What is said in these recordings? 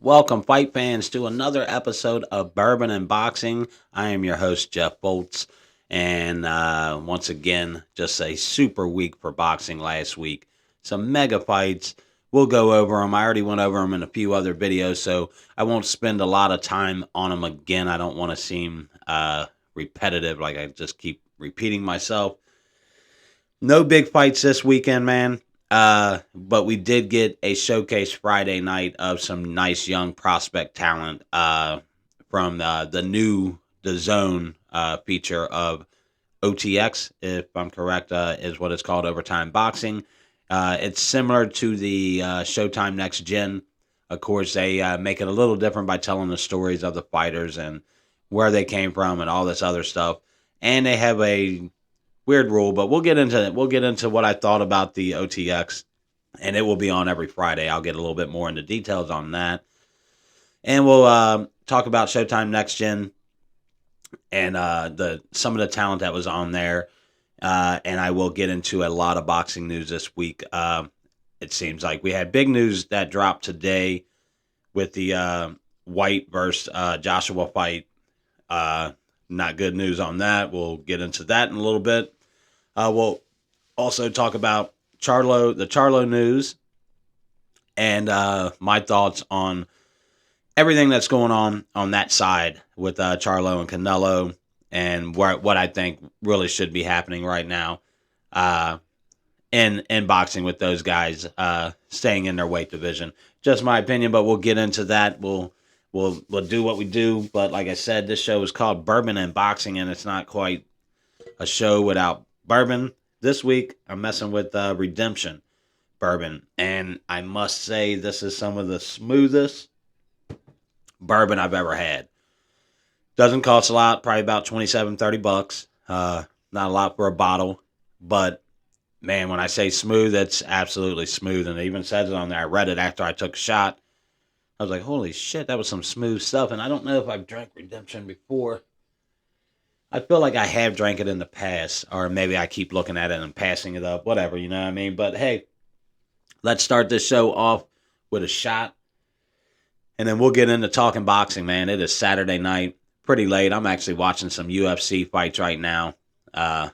Welcome, fight fans, to another episode of Bourbon and Boxing. I am your host, Jeff Bolts. And once again, just a super week for boxing last week. Some mega fights. We'll go over them. I already went over them in a few other videos, so I won't spend a lot of time on them again. I don't want to seem repetitive, like I just keep repeating myself. No big fights this weekend, man. But we did get a showcase Friday night of some nice young prospect talent from the Zone feature of OTX, if I'm correct, is what it's called, Overtime Boxing. It's similar to the Showtime Next Gen. Of course, they make it a little different by telling the stories of the fighters and where they came from and all this other stuff. And they have a weird rule, but we'll get into what I thought about the OTX, and it will be on every Friday. I'll get a little bit more into details on that, and we'll talk about Showtime Next Gen and the some of the talent that was on there, and I will get into a lot of boxing news this week. It seems like we had big news that dropped today with the Whyte versus Joshua fight. Not good news on that. We'll get into that in a little bit. We'll also talk about the Charlo news, and my thoughts on everything that's going on that side with Charlo and Canelo, and what I think really should be happening right now in boxing with those guys staying in their weight division. Just my opinion, but we'll get into that. We'll do what we do, but like I said, this show is called Bourbon and Boxing, and it's not quite a show without bourbon. This week, I'm messing with Redemption bourbon, and I must say this is some of the smoothest bourbon I've ever had. Doesn't cost a lot, probably about $27-30. Not a lot for a bottle, but man, when I say smooth, it's absolutely smooth, and it even says it on there. I read it after I took a shot. I was like, holy shit, that was some smooth stuff. And I don't know if I've drank Redemption before. I feel like I have drank it in the past, or maybe I keep looking at it and passing it up, whatever, you know what I mean? But hey, let's start this show off with a shot, and then we'll get into talking boxing, man. It is Saturday night, pretty late. I'm actually watching some UFC fights right now, kind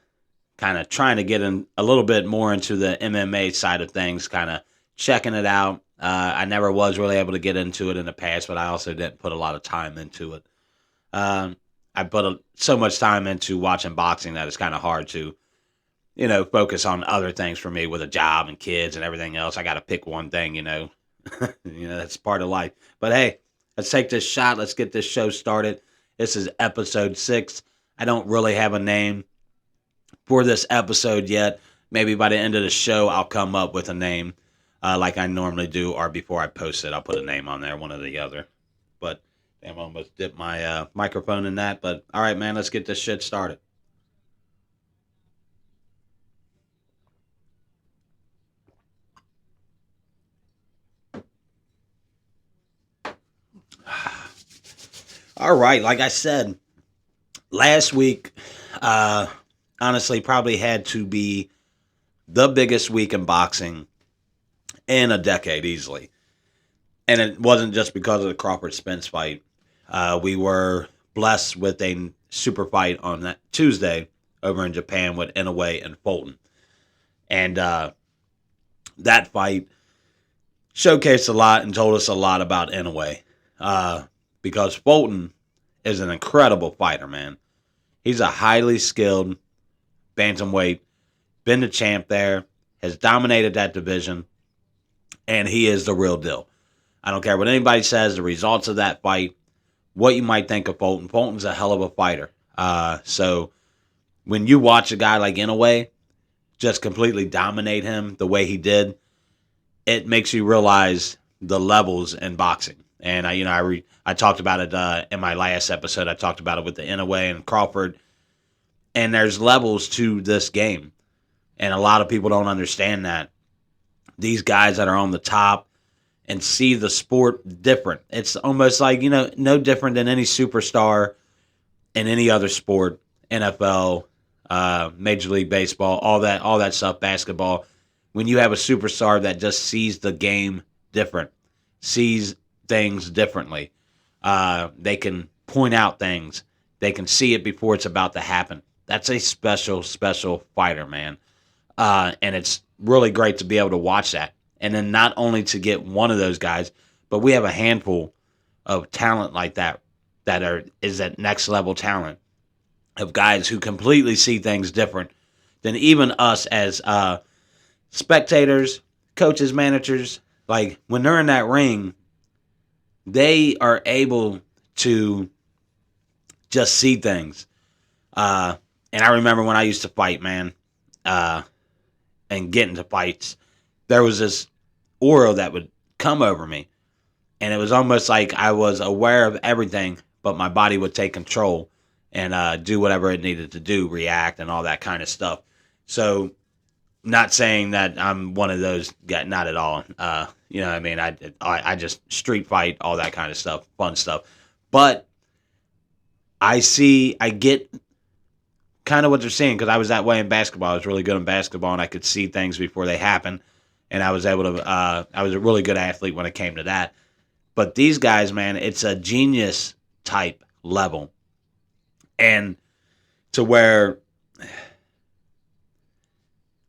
of trying to get in a little bit more into the MMA side of things, kind of checking it out. I never was really able to get into it in the past, but I also didn't put a lot of time into it. I put so much time into watching boxing that it's kind of hard to, focus on other things for me with a job and kids and everything else. I got to pick one thing, that's part of life. But hey, let's take this shot. Let's get this show started. This is episode 6. I don't really have a name for this episode yet. Maybe by the end of the show, I'll come up with a name. Like I normally do, or before I post it, I'll put a name on there, one or the other. But damn, I almost dipped my microphone in that. But all right, man, let's get this shit started. All right, like I said, last week, honestly, probably had to be the biggest week in boxing in a decade, easily. And it wasn't just because of the Crawford Spence fight. We were blessed with a super fight on that Tuesday over in Japan with Inoue and Fulton. And that fight showcased a lot and told us a lot about Inoue. Because Fulton is an incredible fighter, man. He's a highly skilled bantamweight, been the champ there, has dominated that division, and he is the real deal. I don't care what anybody says, the results of that fight, what you might think of Fulton. Fulton's a hell of a fighter. So when you watch a guy like Inoue just completely dominate him the way he did, it makes you realize the levels in boxing. And I talked about it in my last episode. I talked about it with the Inoue and Crawford. And there's levels to this game. And a lot of people don't understand that. These guys that are on the top and see the sport different. It's almost like, no different than any superstar in any other sport, NFL, Major League Baseball, all that stuff, basketball. When you have a superstar that just sees the game different, sees things differently. They can point out things. They can see it before it's about to happen. That's a special, special fighter, man. And it's really great to be able to watch that. And then not only to get one of those guys, but we have a handful of talent like that is that next level talent of guys who completely see things different than even us as spectators, coaches, managers. Like when they're in that ring, they are able to just see things. And I remember when I used to fight, man, and get into fights, there was this aura that would come over me. And it was almost like I was aware of everything, but my body would take control and do whatever it needed to do, react, and all that kind of stuff. So, not saying that I'm one of those guys, not at all. You know what I mean? I just street fight, all that kind of stuff, fun stuff. But I get kind of what they're saying because I was that way in basketball. I was really good in basketball, and I could see things before they happen. And I was able to, I was a really good athlete when it came to that. But these guys, man, it's a genius type level. And to where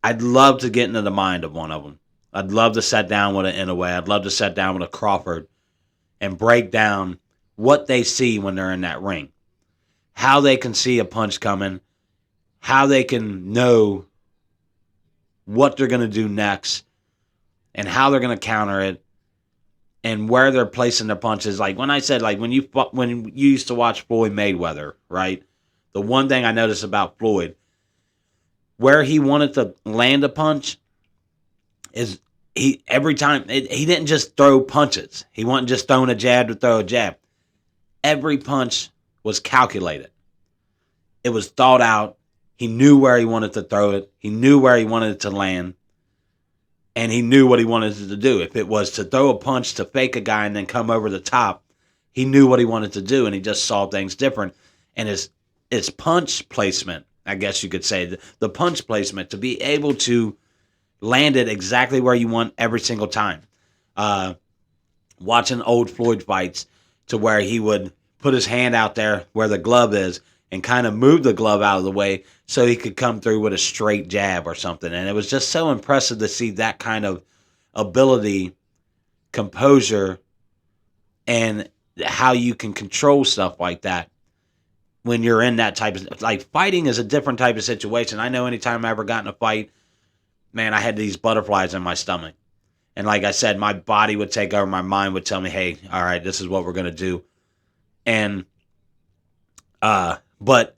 I'd love to get into the mind of one of them. I'd love to sit down with an Inoue. I'd love to sit down with a Crawford and break down what they see when they're in that ring. How they can see a punch coming. How they can know what they're going to do next. And how they're going to counter it. And where they're placing their punches. Like when I said, like when you used to watch Floyd Mayweather, right? The one thing I noticed about Floyd, where he wanted to land a punch, is he didn't just throw punches. He wasn't just throwing a jab to throw a jab. Every punch was calculated. It was thought out. He knew where he wanted to throw it. He knew where he wanted it to land. And he knew what he wanted to do. If it was to throw a punch to fake a guy and then come over the top, he knew what he wanted to do, and he just saw things different. And his punch placement, I guess you could say, the punch placement, to be able to land it exactly where you want every single time. Watching old Floyd fights to where he would put his hand out there where the glove is and kind of move the glove out of the way so he could come through with a straight jab or something. And it was just so impressive to see that kind of ability, composure, and how you can control stuff like that when you're in that type of... Like, fighting is a different type of situation. I know anytime I ever got in a fight, man, I had these butterflies in my stomach. And like I said, my body would take over. My mind would tell me, hey, all right, this is what we're going to do. And... but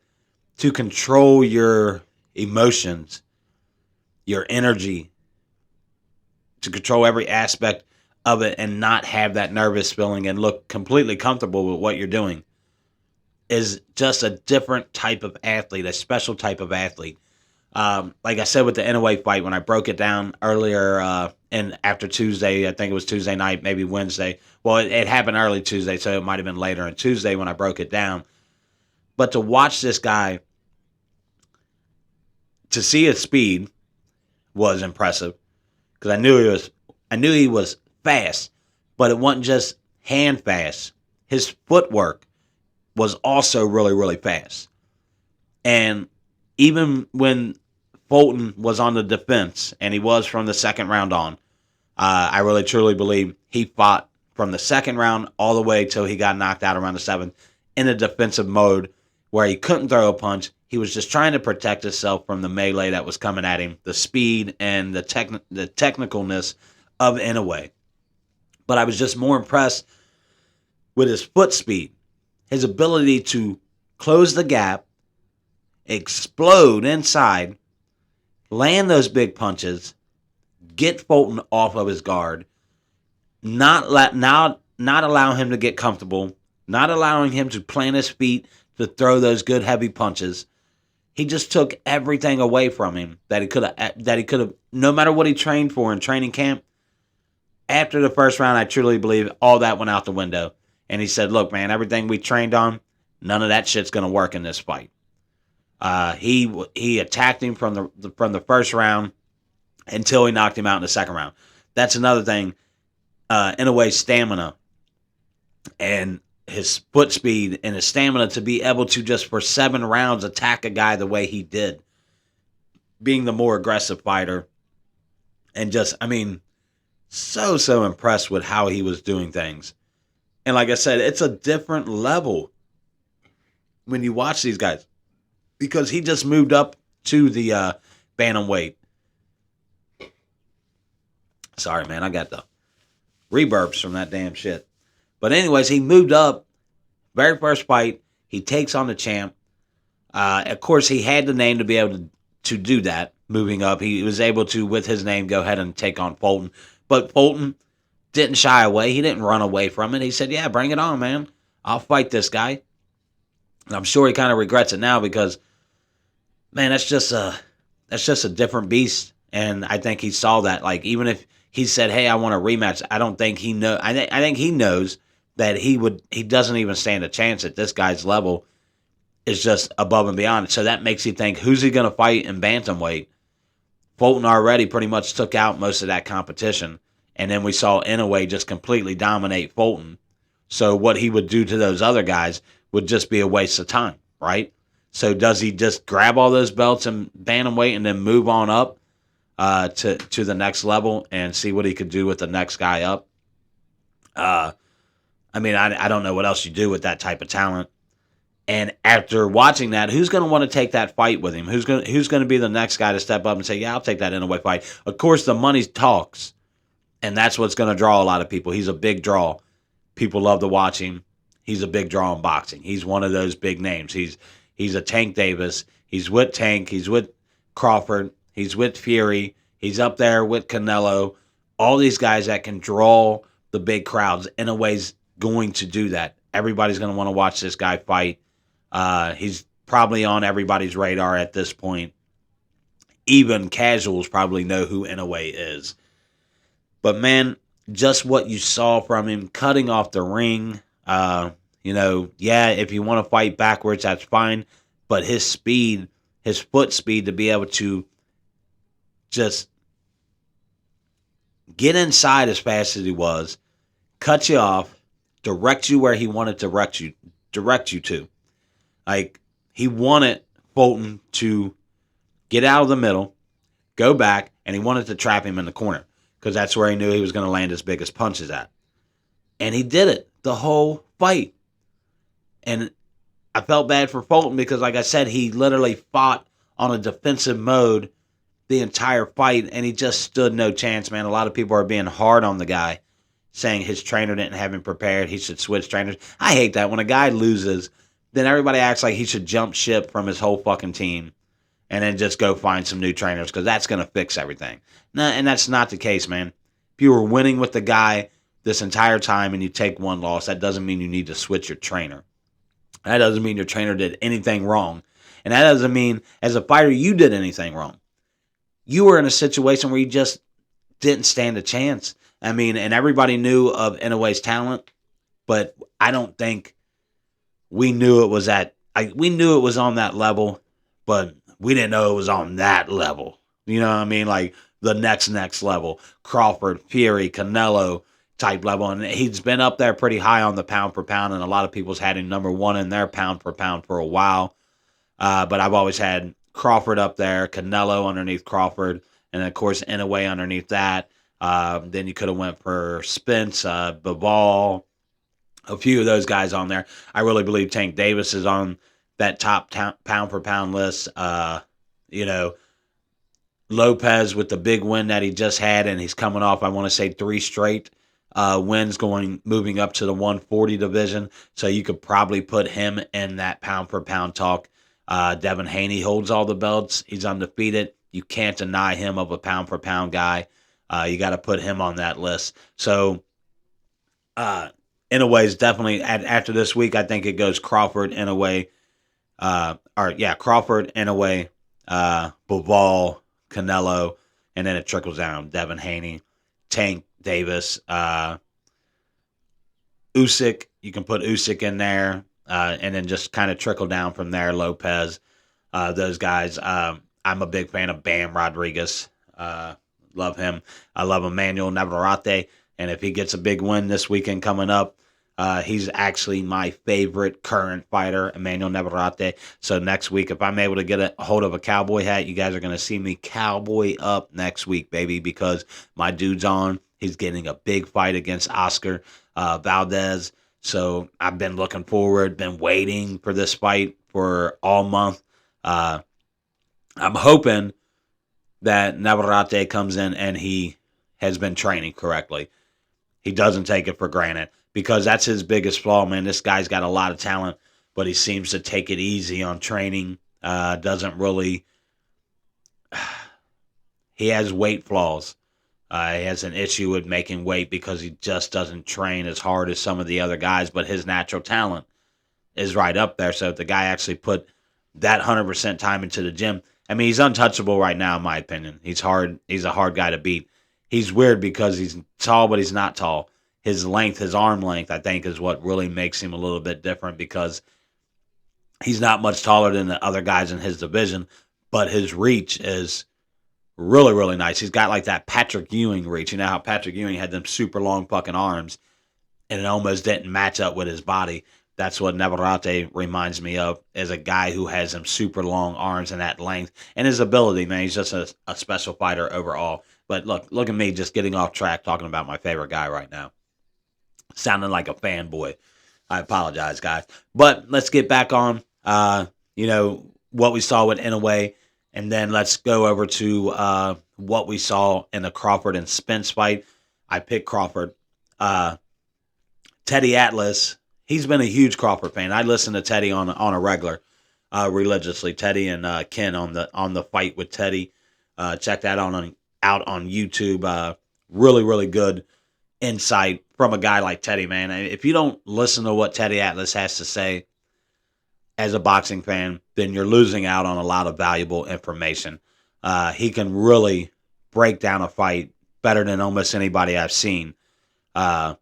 to control your emotions, your energy, to control every aspect of it and not have that nervous feeling and look completely comfortable with what you're doing is just a different type of athlete, a special type of athlete. Like I said with the Inoue fight, when I broke it down earlier and after Tuesday, I think it was Tuesday night, maybe Wednesday. Well, it happened early Tuesday, so it might have been later on Tuesday when I broke it down. But to watch this guy, to see his speed was impressive because I knew he was fast, but it wasn't just hand fast. His footwork was also really, really fast. And even when Fulton was on the defense, and he was from the second round on, I really truly believe he fought from the second round all the way till he got knocked out around the seventh in a defensive mode, where he couldn't throw a punch. He was just trying to protect himself from the melee that was coming at him, the speed and the technicalness of Inoue. But I was just more impressed with his foot speed, his ability to close the gap, explode inside, land those big punches, get Fulton off of his guard, not allow him to get comfortable, not allowing him to plant his feet to throw those good heavy punches. He just took everything away from him that he could have, no matter what he trained for in training camp. After the first round, I truly believe all that went out the window. And he said, look, man, everything we trained on, none of that shit's going to work in this fight. He attacked him from the first round until he knocked him out in the second round. That's another thing. Inoue's stamina and his foot speed and his stamina to be able to just for 7 rounds attack a guy the way he did, being the more aggressive fighter. And just, I mean, so impressed with how he was doing things. And like I said, it's a different level when you watch these guys because he just moved up to the bantamweight. Sorry, man, I got the reverbs from that damn shit. But anyways, he moved up. Very first fight, he takes on the champ. Of course, he had the name to be able to do that. Moving up, he was able to, with his name, go ahead and take on Fulton. But Fulton didn't shy away. He didn't run away from it. He said, "Yeah, bring it on, man. I'll fight this guy." And I'm sure he kind of regrets it now because, man, that's just a different beast. And I think he saw that. Like, even if he said, "Hey, I want a rematch," I don't think he know. I think he knows that he doesn't even stand a chance at this guy's level. Is just above and beyond. So that makes you think, who's he going to fight in bantamweight? Fulton already pretty much took out most of that competition. And then we saw Inoue just completely dominate Fulton. So what he would do to those other guys would just be a waste of time, right? So does he just grab all those belts in bantamweight and then move on up to the next level and see what he could do with the next guy up? I mean, I don't know what else you do with that type of talent. And after watching that, who's going to want to take that fight with him? Who's going to be the next guy to step up and say, "Yeah, I'll take that Inoue fight"? Of course, the money talks, and that's what's going to draw a lot of people. He's a big draw. People love to watch him. He's a big draw in boxing. He's one of those big names. He's a Tank Davis. He's with Tank. He's with Crawford. He's with Fury. He's up there with Canelo. All these guys that can draw the big crowds. Inoue's going to do that. Everybody's going to want to watch this guy fight. He's probably on everybody's radar at this point. Even casuals probably know who Inoue is. But man, just what you saw from him cutting off the ring, if you want to fight backwards, that's fine. But his speed, his foot speed to be able to just get inside as fast as he was, cut you off, direct you where he wanted to direct you to. Like, he wanted Fulton to get out of the middle, go back, and he wanted to trap him in the corner because that's where he knew he was going to land his biggest punches at. And he did it the whole fight. And I felt bad for Fulton because, like I said, he literally fought on a defensive mode the entire fight, and he just stood no chance, man. A lot of people are being hard on the guy, saying his trainer didn't have him prepared. He should switch trainers. I hate that. When a guy loses, then everybody acts like he should jump ship from his whole fucking team and then just go find some new trainers because that's going to fix everything. No, and that's not the case, man. If you were winning with the guy this entire time and you take one loss, that doesn't mean you need to switch your trainer. That doesn't mean your trainer did anything wrong. And that doesn't mean, as a fighter, you did anything wrong. You were in a situation where you just didn't stand a chance. I mean, and everybody knew of Inoue's talent, but I don't think we knew it was we knew it was on that level, but we didn't know it was on that level. You know what I mean? Like the next level. Crawford, Fury, Canelo type level. And he's been up there pretty high on the pound for pound, and a lot of people's had him number one in their pound for pound for a while. But I've always had Crawford up there, Canelo underneath Crawford, and of course Inoue underneath that. Then you could have went for Spence, Bivol, a few of those guys on there. I really believe Tank Davis is on that top pound for pound list. Lopez with the big win that he just had, and he's coming off, I want to say, 3 straight wins moving up to the 140 division. So you could probably put him in that pound for pound talk. Devin Haney holds all the belts. He's undefeated. You can't deny him of a pound for pound guy. You got to put him on that list. So, Inoue is definitely after this week. I think it goes Crawford, Inoue, Crawford, Inoue, Bivol, Canelo, and then it trickles down. Devin Haney, Tank Davis, Usyk. You can put Usyk in there, and then just kind of trickle down from there. Lopez, those guys. I'm a big fan of Bam Rodriguez. Love him. I love Emmanuel Navarrete. And if he gets a big win this weekend coming up, He's actually my favorite current fighter, Emmanuel Navarrete. So next week, if I'm able to get a hold of a cowboy hat, you guys are going to see me cowboy up next week, baby, because my dude's on. He's getting a big fight against Oscar Valdez. So I've been looking forward, been waiting for this fight for all month. I'm hoping that Navarrete comes in and he has been training correctly. He doesn't take it for granted because that's his biggest flaw, man. This guy's got a lot of talent, but he seems to take it easy on training. Doesn't really. He has weight flaws. He has an issue with making weight because he just doesn't train as hard as some of the other guys, but his natural talent is right up there. So if the guy actually put that 100% time into the gym, I mean, he's untouchable right now, in my opinion. He's hard. He's a hard guy to beat. He's weird because he's tall, but he's not tall. His length, his arm length, I think, is what really makes him a little bit different because he's not much taller than the other guys in his division, but his reach is really, really nice. He's got like that Patrick Ewing reach. You know how Patrick Ewing had them super long fucking arms and it almost didn't match up with his body. That's what Navarrete reminds me of, as a guy who has them super long arms and that length. And his ability, man, he's just a special fighter overall. But look at me just getting off track talking about my favorite guy right now. Sounding like a fanboy. I apologize, guys. But let's get back on, what we saw with Inoue. And then let's go over to what we saw in the Crawford and Spence fight. I picked Crawford. Teddy Atlas, he's been a huge Crawford fan. I listen to Teddy on a regular, religiously. Teddy and Ken on the fight with Teddy. Check that out on YouTube. Really, really good insight from a guy like Teddy, man. If you don't listen to what Teddy Atlas has to say as a boxing fan, then you're losing out on a lot of valuable information. He can really break down a fight better than almost anybody I've seen. And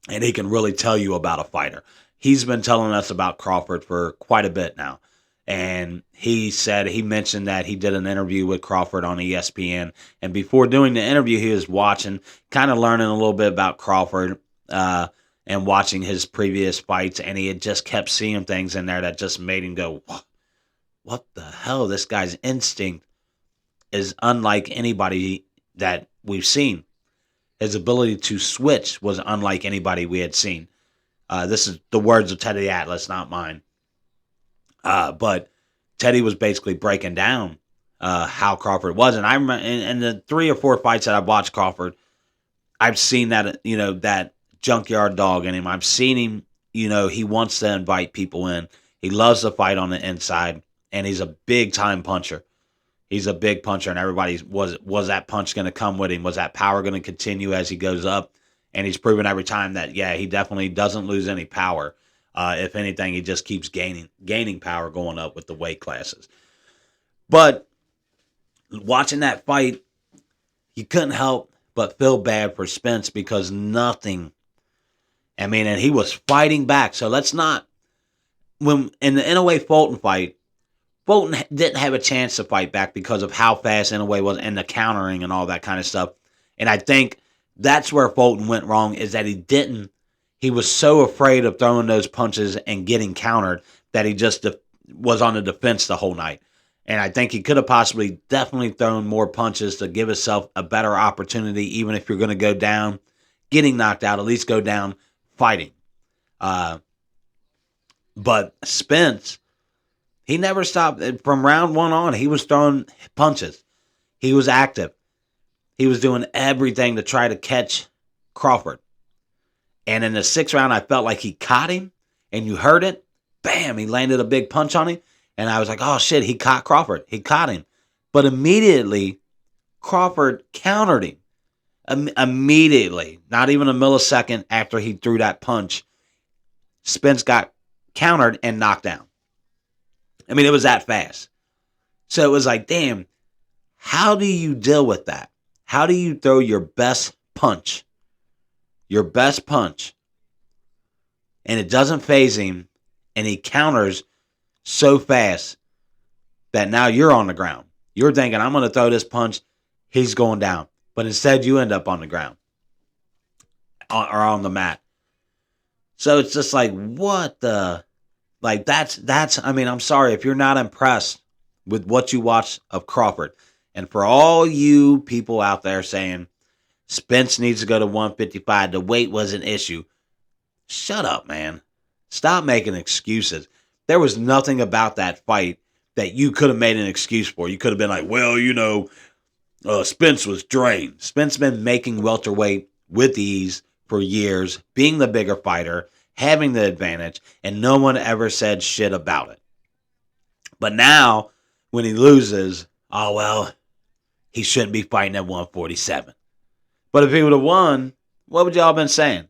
he can really tell you about a fighter. He's been telling us about Crawford for quite a bit now. And he mentioned that he did an interview with Crawford on ESPN. And before doing the interview, he was watching, kind of learning a little bit about Crawford and watching his previous fights. And he had just kept seeing things in there that just made him go, what the hell? This guy's instinct is unlike anybody that we've seen. His ability to switch was unlike anybody we had seen. This is the words of Teddy Atlas, not mine. But Teddy was basically breaking down how Crawford was. And I remember in the 3 or 4 fights that I've watched Crawford, I've seen that, that junkyard dog in him. I've seen him, he wants to invite people in. He loves to fight on the inside, and he's a big-time puncher. He's a big puncher, and everybody was that punch going to come with him? Was that power going to continue as he goes up? And he's proven every time that, yeah, he definitely doesn't lose any power. If anything, he just keeps gaining power going up with the weight classes. But watching that fight, you couldn't help but feel bad for Spence because nothing. And he was fighting back. So let's not. When in the Inoue Fulton fight, Fulton didn't have a chance to fight back because of how fast Inoue was and the countering and all that kind of stuff. And I think that's where Fulton went wrong, is that he was so afraid of throwing those punches and getting countered that he just was on the defense the whole night. And I think he could have definitely thrown more punches to give himself a better opportunity, even if you're going to go down, getting knocked out, at least go down fighting. But Spence, he never stopped. From round 1 on, he was throwing punches. He was active. He was doing everything to try to catch Crawford. And in the 6th round, I felt like he caught him, and you heard it. Bam, he landed a big punch on him. And I was like, oh, shit, he caught Crawford. He caught him. But immediately, Crawford countered him. Immediately, not even a millisecond after he threw that punch, Spence got countered and knocked down. It was that fast. So it was like, damn, how do you deal with that? How do you throw your best punch? Your best punch. And it doesn't faze him. And he counters so fast that now you're on the ground. You're thinking, I'm going to throw this punch. He's going down. But instead, you end up on the ground. Or on the mat. So it's just like, what the, like that's. I mean, I'm sorry if you're not impressed with what you watch of Crawford, and for all you people out there saying Spence needs to go to 155, the weight was an issue. Shut up, man. Stop making excuses. There was nothing about that fight that you could have made an excuse for. You could have been like, well, Spence was drained. Spence been making welterweight with ease for years, being the bigger fighter, having the advantage, and no one ever said shit about it. But now, when he loses, oh, well, he shouldn't be fighting at 147. But if he would have won, what would y'all been saying?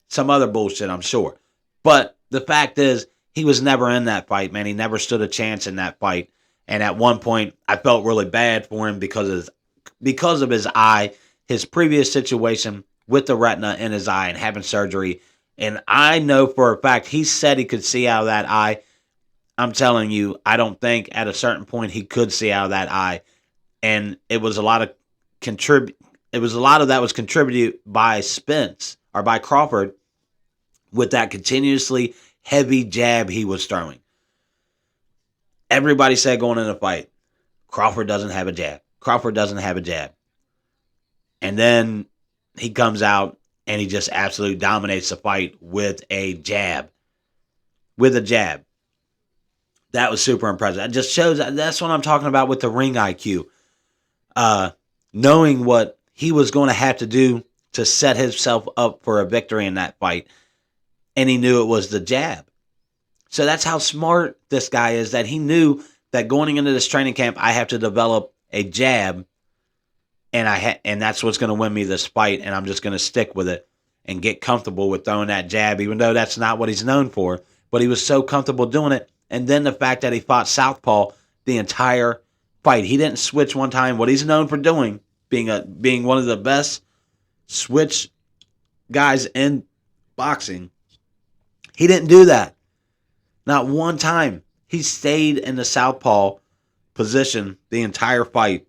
Some other bullshit, I'm sure. But the fact is, he was never in that fight, man. He never stood a chance in that fight. And at one point, I felt really bad for him because of his eye, his previous situation with the retina in his eye and having surgery. And I know for a fact he said he could see out of that eye. I'm telling you, I don't think at a certain point he could see out of that eye. And it was a lot of that was contributed by Spence or by Crawford with that continuously heavy jab he was throwing. Everybody said going in the fight, Crawford doesn't have a jab. Crawford doesn't have a jab. And then he comes out and he just absolutely dominates the fight with a jab. With a jab. That was super impressive. It just shows, that's what I'm talking about with the ring IQ. Knowing what he was going to have to do to set himself up for a victory in that fight. And he knew it was the jab. So that's how smart this guy is, that he knew that going into this training camp, I have to develop a jab, and that's what's going to win me this fight, and I'm just going to stick with it and get comfortable with throwing that jab, even though that's not what he's known for. But he was so comfortable doing it. And then the fact that he fought southpaw the entire fight. He didn't switch one time. What he's known for doing, being one of the best switch guys in boxing, he didn't do that. Not one time. He stayed in the southpaw position the entire fight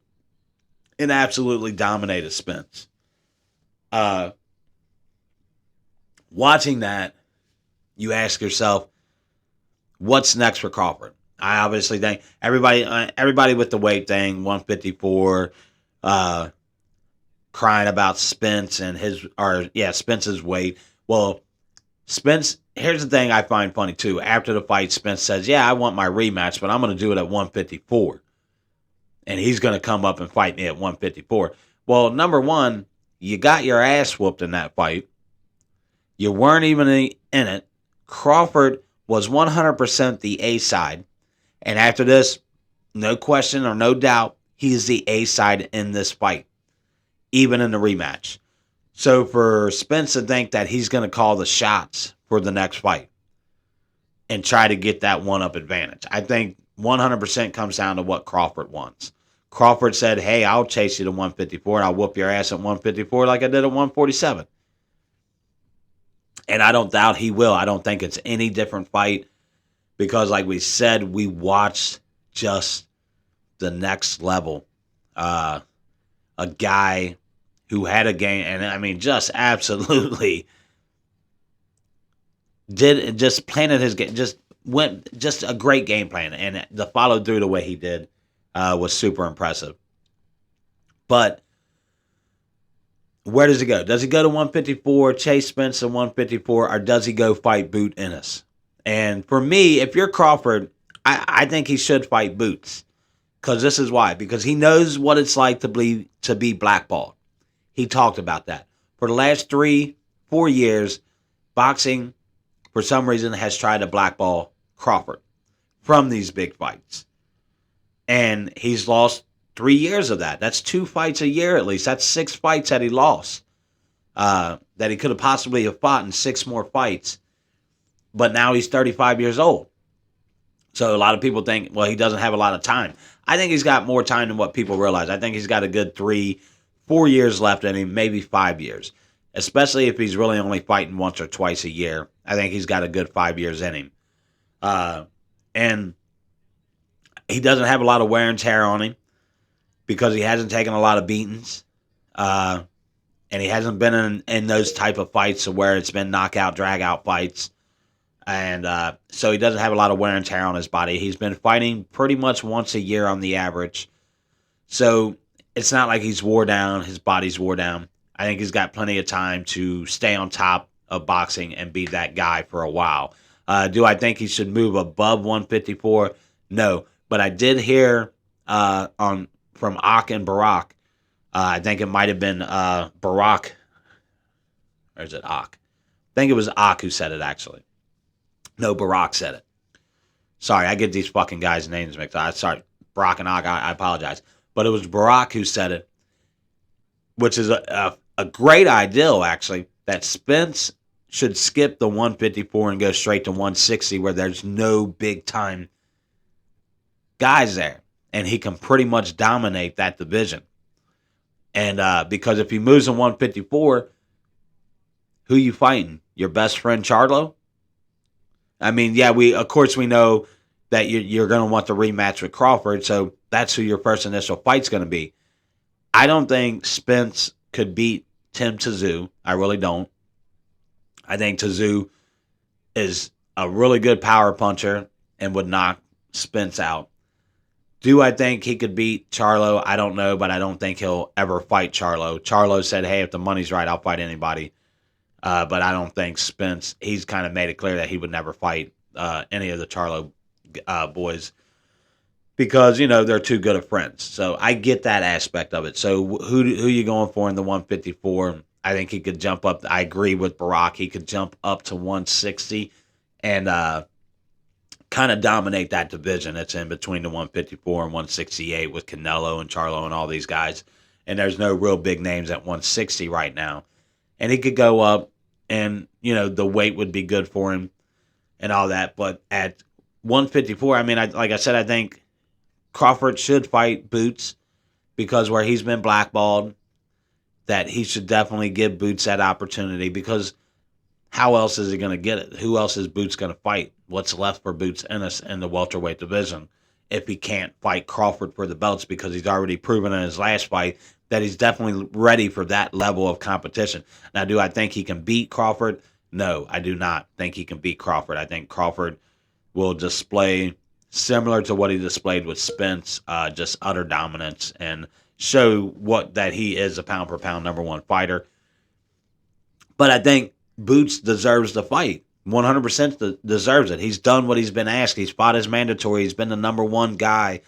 and absolutely dominated Spence. Watching that, you ask yourself, what's next for Crawford? I obviously think everybody with the weight thing, 154, crying about Spence and Spence's weight. Well, Spence, here's the thing I find funny too. After the fight, Spence says, yeah, I want my rematch, but I'm going to do it at 154. And he's going to come up and fight me at 154. Well, number one, you got your ass whooped in that fight. You weren't even in it. Crawford was 100% the A side. And after this, no question or no doubt, he is the A side in this fight, even in the rematch. So for Spence to think that he's going to call the shots for the next fight and try to get that one-up advantage, I think 100% comes down to what Crawford wants. Crawford said, hey, I'll chase you to 154 and I'll whoop your ass at 154 like I did at 147. And I don't doubt he will. I don't think it's any different fight because, like we said, we watched just the next level. A guy who had a game, and I mean, just absolutely planted his game, just a great game plan, and the follow through the way he did was super impressive. But where does he go? Does he go to 154, chase Spence to 154, or does he go fight Boot Ennis? And for me, if you're Crawford, I think he should fight Boots. Because this is why. Because he knows what it's like to be blackballed. He talked about that. For the last 3-4 years, boxing, for some reason, has tried to blackball Crawford from these big fights. And he's lost 3 years of that. That's 2 fights a year at least. That's 6 fights that he lost. That he could have possibly have fought in 6 more fights. But now he's 35 years old. So a lot of people think, well, he doesn't have a lot of time. I think he's got more time than what people realize. I think he's got a good 3-4 years left in him, maybe 5 years. Especially if he's really only fighting once or twice a year. I think he's got a good 5 years in him. And he doesn't have a lot of wear and tear on him because he hasn't taken a lot of beatings. and he hasn't been in those type of fights where it's been knockout, drag out fights. And so he doesn't have a lot of wear and tear on his body. He's been fighting pretty much once a year on the average. So it's not like he's wore down. His body's wore down. I think he's got plenty of time to stay on top of boxing and be that guy for a while. Do I think he should move above 154? No. But I did hear from Ak and Barack. I think it might have been Barack. Or is it Ak? I think it was Ak who said it, actually. No, Barack said it. Sorry, I get these fucking guys' names mixed up. Sorry, Barack and Ak, I apologize. But it was Barack who said it, which is a great ideal, actually, that Spence should skip the 154 and go straight to 160 where there's no big-time guys there. And he can pretty much dominate that division. And because if he moves to 154, who you fighting? Your best friend Charlo? I mean, yeah, of course we know that you're going to want the rematch with Crawford, so that's who your first initial fight's going to be. I don't think Spence could beat Tim Tszyu. I really don't. I think Tszyu is a really good power puncher and would knock Spence out. Do I think he could beat Charlo? I don't know, but I don't think he'll ever fight Charlo. Charlo said, hey, if the money's right, I'll fight anybody. But I don't think Spence, he's kind of made it clear that he would never fight any of the Charlo boys because, they're too good of friends. So I get that aspect of it. So who you going for in the 154? I think he could jump up. I agree with Barack. He could jump up to 160 and kind of dominate that division. It's in between the 154 and 168 with Canelo and Charlo and all these guys. And there's no real big names at 160 right now. And he could go up and, the weight would be good for him and all that. But at 154, I mean, like I said, I think Crawford should fight Boots because where he's been blackballed, that he should definitely give Boots that opportunity because how else is he going to get it? Who else is Boots going to fight? What's left for Boots Ennis in the welterweight division if he can't fight Crawford for the belts because he's already proven in his last fight that he's definitely ready for that level of competition. Now, do I think he can beat Crawford? No, I do not think he can beat Crawford. I think Crawford will display similar to what he displayed with Spence, just utter dominance and show that he is a pound-for-pound number one fighter. But I think Boots deserves the fight. 100% deserves it. He's done what he's been asked. He's fought his mandatory. He's been the number one guy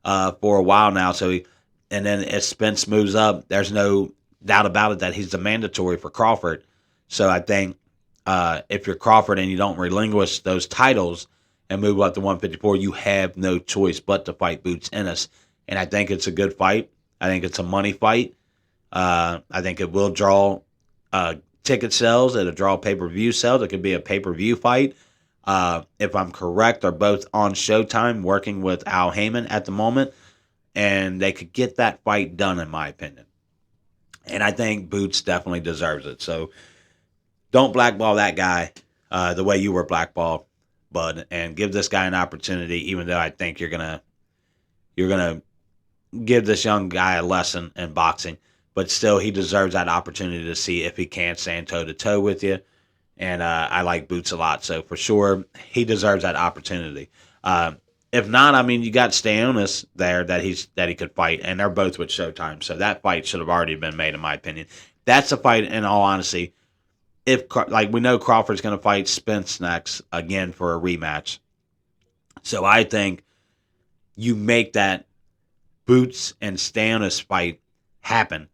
for a while now. And then as Spence moves up, there's no doubt about it that he's the mandatory for Crawford. So I think if you're Crawford and you don't relinquish those titles and move up to 154, you have no choice but to fight Boots Ennis. And I think it's a good fight. I think it's a money fight. I think it will draw ticket sales. It'll draw pay-per-view sales. It could be a pay-per-view fight. If I'm correct, they're both on Showtime working with Al Heyman at the moment. And they could get that fight done, in my opinion. And I think Boots definitely deserves it. So don't blackball that guy the way you were blackballed, bud, and give this guy an opportunity. Even though I think you're gonna give this young guy a lesson in boxing, but still he deserves that opportunity to see if he can stand toe to toe with you. And I like Boots a lot, so for sure he deserves that opportunity. If not, I mean, you got Stayonis there that he could fight, and they're both with Showtime, so that fight should have already been made, in my opinion. That's a fight, in all honesty. We know Crawford's going to fight Spence next again for a rematch, so I think you make that Boots and Stayonis fight happen,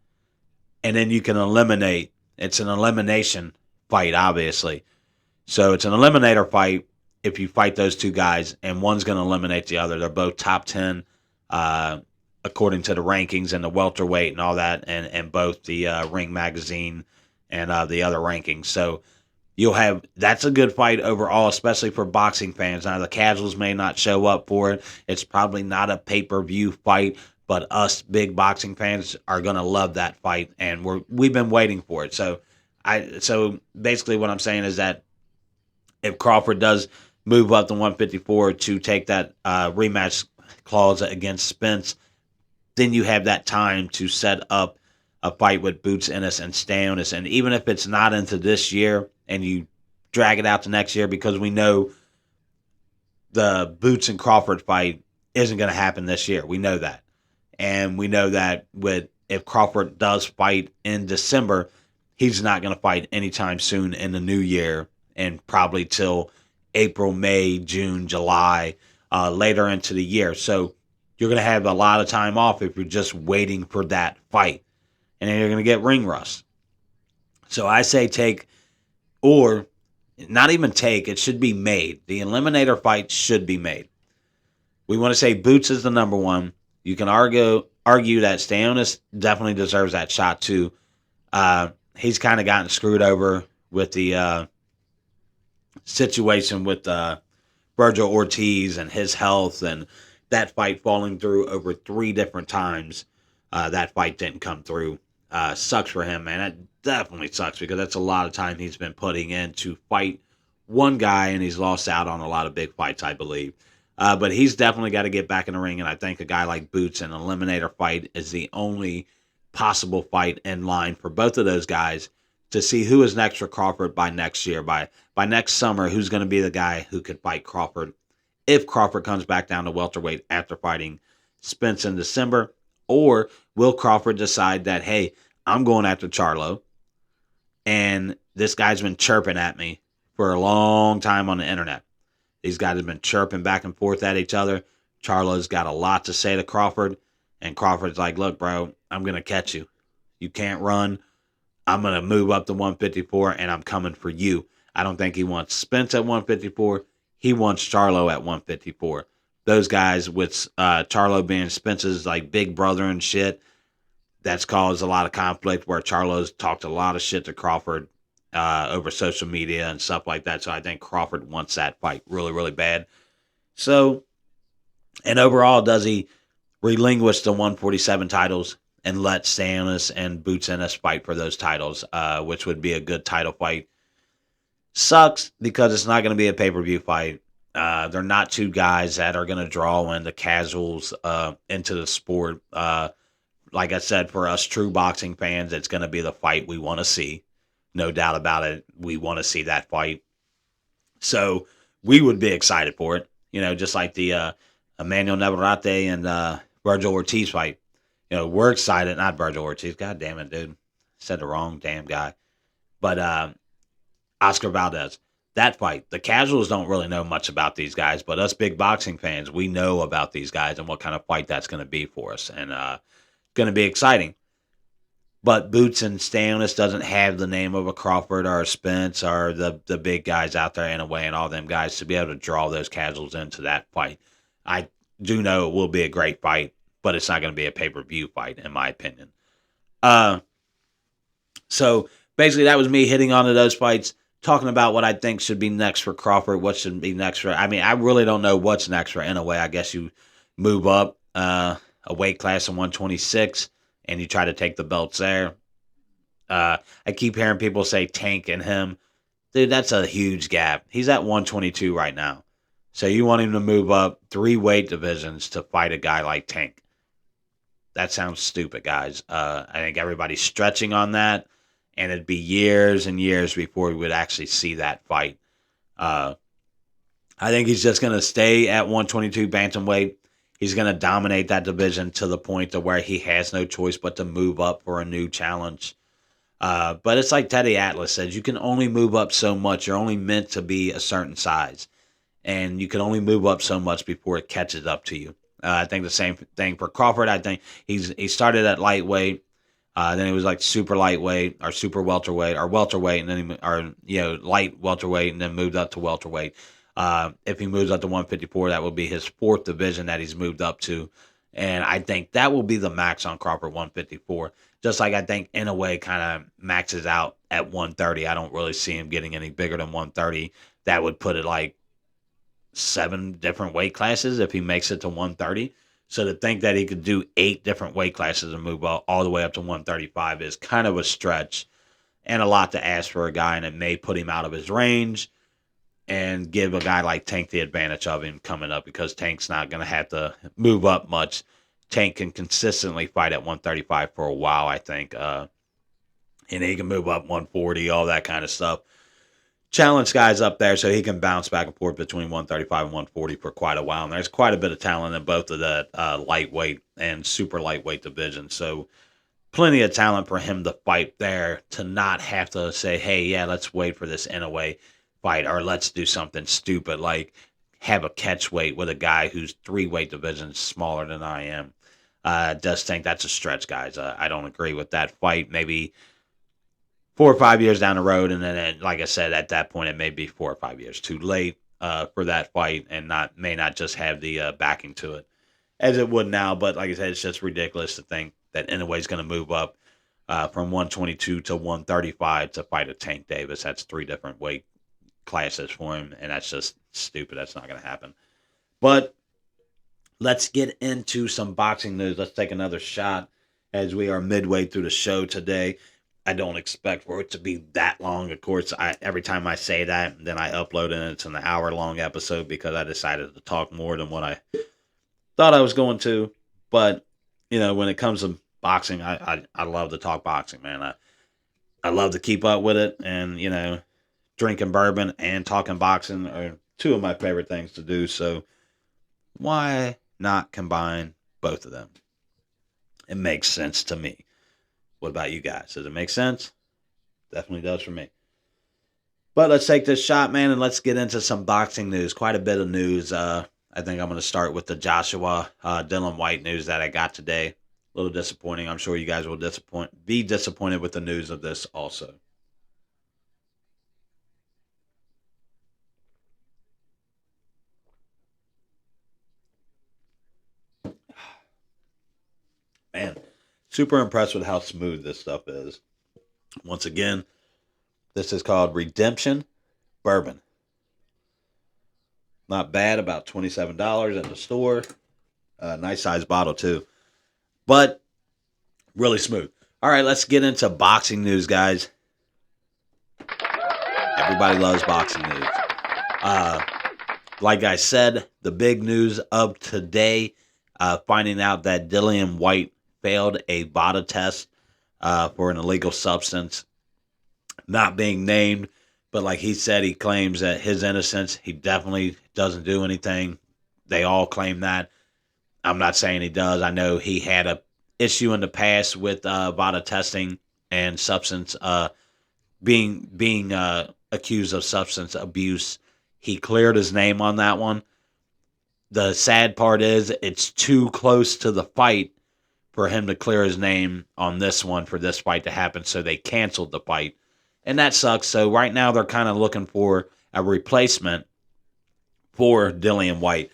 and then you can eliminate. It's an elimination fight, obviously, so it's an eliminator fight. If you fight those two guys, and one's going to eliminate the other. They're both top 10 according to the rankings and the welterweight and all that, and both the Ring Magazine and the other rankings. So that's a good fight overall, especially for boxing fans. Now, the casuals may not show up for it. It's probably not a pay-per-view fight, but us big boxing fans are going to love that fight, and we've been waiting for it. So basically what I'm saying is that if Crawford does move up to 154 to take that rematch clause against Spence, then you have that time to set up a fight with Boots Ennis and Stannis. And even if it's not into this year and you drag it out to next year, because we know the Boots and Crawford fight isn't going to happen this year. We know that. And we know that if Crawford does fight in December, he's not going to fight anytime soon in the new year, and probably till April, May, June, July, later into the year. So you're going to have a lot of time off if you're just waiting for that fight. And then you're going to get ring rust. So I say take, or not even take, it should be made. The Eliminator fight should be made. We want to say Boots is the number one. You can argue that Stannis definitely deserves that shot too. He's kind of gotten screwed over with the situation with Virgil Ortiz and his health, and that fight falling through over 3 different times. That fight didn't come through. Sucks for him, man. That definitely sucks, because that's a lot of time he's been putting in to fight one guy, and he's lost out on a lot of big fights, I believe. But he's definitely got to get back in the ring, and I think a guy like Boots in an Eliminator fight is the only possible fight in line for both of those guys to see who is next for Crawford by next year. By next summer, who's going to be the guy who could fight Crawford if Crawford comes back down to welterweight after fighting Spence in December? Or will Crawford decide that, hey, I'm going after Charlo, and this guy's been chirping at me for a long time on the internet. These guys have been chirping back and forth at each other. Charlo's got a lot to say to Crawford, and Crawford's like, look, bro, I'm going to catch you. You can't run. I'm going to move up to 154, and I'm coming for you. I don't think he wants Spence at 154. He wants Charlo at 154. Those guys, with Charlo being Spence's like big brother and shit, that's caused a lot of conflict, where Charlo's talked a lot of shit to Crawford over social media and stuff like that. So I think Crawford wants that fight really, really bad. So, and overall, does he relinquish the 147 titles and let Stannis and Boots Ennis fight for those titles, which would be a good title fight? Sucks, because it's not going to be a pay-per-view fight. They're not two guys that are going to draw in the casuals into the sport. Like I said, for us true boxing fans, it's going to be the fight we want to see. No doubt about it. We want to see that fight. So we would be excited for it. You know, just like the Emmanuel Navarrete and Virgil Ortiz fight. You know, we're excited. Not Virgil Ortiz. God damn it, dude. Said the wrong damn guy. But Oscar Valdez. That fight. The casuals don't really know much about these guys, but us big boxing fans, we know about these guys and what kind of fight that's going to be for us. And going to be exciting. But Boots and Stannis doesn't have the name of a Crawford or a Spence or the big guys out there in a way, and all them guys to be able to draw those casuals into that fight. I do know it will be a great fight, but it's not going to be a pay-per-view fight, in my opinion. So basically that was me hitting onto those fights, talking about what I think should be next for Crawford, what should be next for... I mean, I really don't know what's next for Inoue. I guess you move up a weight class in 126, and you try to take the belts there. I keep hearing people say Tank and him. Dude, that's a huge gap. He's at 122 right now. So you want him to move up 3 weight divisions to fight a guy like Tank. That sounds stupid, guys. I think everybody's stretching on that, and it'd be years and years before we would actually see that fight. I think he's just going to stay at 122 bantamweight. He's going to dominate that division to the point to where he has no choice but to move up for a new challenge. But it's like Teddy Atlas says, you can only move up so much. You're only meant to be a certain size. And you can only move up so much before it catches up to you. I think the same thing for Crawford. I think he started at lightweight. Then he was like super lightweight or super welterweight or welterweight, and then light welterweight, and then moved up to welterweight. If he moves up to 154, that will be his 4th division that he's moved up to. And I think that will be the max on Crawford, 154. Just like I think Inoue kind of maxes out at 130. I don't really see him getting any bigger than 130. That would put it like 7 different weight classes if he makes it to 130. So to think that he could do 8 different weight classes and move all the way up to 135 is kind of a stretch and a lot to ask for a guy, and it may put him out of his range and give a guy like Tank the advantage of him coming up, because Tank's not going to have to move up much Tank can consistently fight at 135 for a while, I think. And he can move up 140, all that kind of stuff. Challenge guys up there so he can bounce back and forth between 135 and 140 for quite a while. And there's quite a bit of talent in both of the lightweight and super lightweight divisions. So plenty of talent for him to fight there, to not have to say, hey, yeah, let's wait for this Inoue fight, or let's do something stupid like have a catch weight with a guy who's 3 weight divisions smaller than I am. Just think that's a stretch, guys. I don't agree with that fight. Maybe 4 or 5 years down the road, and then, like I said, at that point, it may be 4 or 5 years too late for that fight, and may not just have the backing to it as it would now. But like I said, it's just ridiculous to think that Inoue's going to move up from 122 to 135 to fight a Tank Davis. That's 3 different weight classes for him, and that's just stupid. That's not going to happen. But let's get into some boxing news. Let's take another shot as we are midway through the show today. I don't expect for it to be that long. Of course, every time I say that, then I upload it and it's an hour-long episode because I decided to talk more than what I thought I was going to. But, when it comes to boxing, I love to talk boxing, man. I love to keep up with it. And, drinking bourbon and talking boxing are 2 of my favorite things to do. So why not combine both of them? It makes sense to me. What about you guys? Does it make sense? Definitely does for me. But let's take this shot, man, and let's get into some boxing news. Quite a bit of news. I think I'm going to start with the Joshua Dylan Whyte news that I got today. A little disappointing. I'm sure you guys will be disappointed with the news of this also. Man, super impressed with how smooth this stuff is. Once again, this is called Redemption Bourbon. Not bad, about $27 at the store. Nice size bottle too. But really smooth. All right, let's get into boxing news, guys. Everybody loves boxing news. Like I said, the big news of today, finding out that Dillian Whyte failed a VADA test for an illegal substance, not being named, but like he said, he claims that his innocence. He definitely doesn't do anything. They all claim that. I'm not saying he does. I know he had a issue in the past with VADA testing and substance being accused of substance abuse. He cleared his name on that one. The sad part is it's too close to the fight for him to clear his name on this one, for this fight to happen, so they canceled the fight. And that sucks. So right now they're kind of looking for a replacement for Dillian Whyte.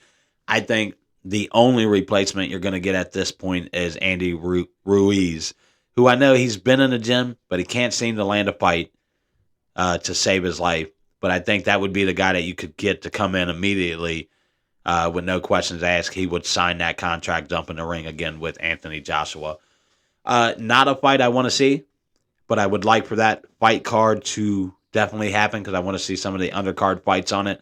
I think the only replacement you're going to get at this point is Andy Ruiz, who I know he's been in the gym, but he can't seem to land a fight to save his life. But I think that would be the guy that you could get to come in immediately with no questions asked. He would sign that contract, jump in the ring again with Anthony Joshua. Not a fight I want to see, but I would like for that fight card to definitely happen because I want to see some of the undercard fights on it.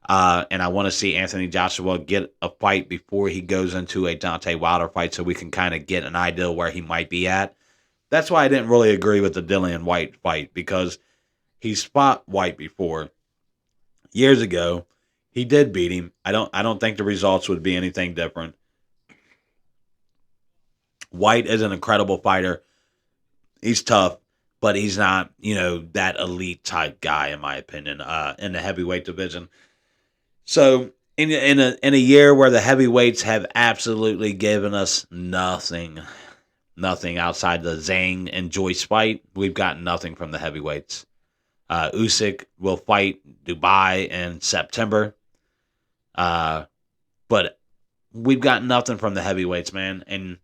And I want to see Anthony Joshua get a fight before he goes into a Deontay Wilder fight so we can kind of get an idea where he might be at. That's why I didn't really agree with the Dillian Whyte fight, because he's fought Whyte before. Years ago, he did beat him. I don't think the results would be anything different. Whyte is an incredible fighter. He's tough, but he's not, that elite type guy, in my opinion, in the heavyweight division. So in a year where the heavyweights have absolutely given us nothing outside the Zhang and Joyce fight, we've got nothing from the heavyweights. Usyk will fight Dubai in September. But we've got nothing from the heavyweights, man. And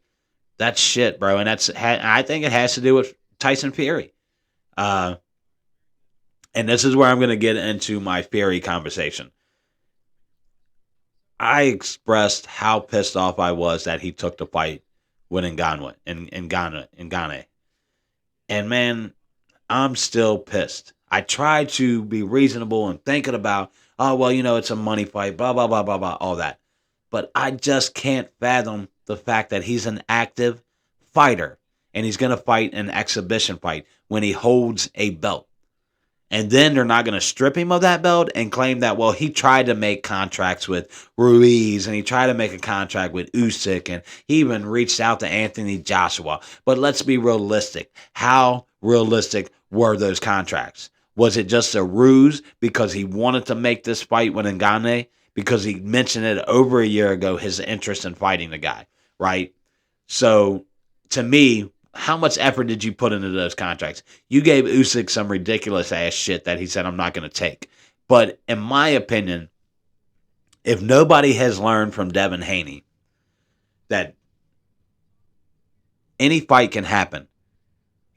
that's shit, bro. And I think it has to do with Tyson Fury. And this is where I'm going to get into my Fury conversation. I expressed how pissed off I was that he took the fight with Ngannou. And man, I'm still pissed. I try to be reasonable and thinking about, oh, well, it's a money fight, blah, blah, blah, blah, blah, all that. But I just can't fathom the fact that he's an active fighter and he's going to fight an exhibition fight when he holds a belt. And then they're not going to strip him of that belt and claim that, well, he tried to make contracts with Ruiz and he tried to make a contract with Usyk and he even reached out to Anthony Joshua. But let's be realistic. How realistic were those contracts? Was it just a ruse because he wanted to make this fight with Ngannou? Because he mentioned it over a year ago, his interest in fighting the guy, right? So, to me, how much effort did you put into those contracts? You gave Usyk some ridiculous ass shit that he said, I'm not going to take. But in my opinion, if nobody has learned from Devin Haney that any fight can happen,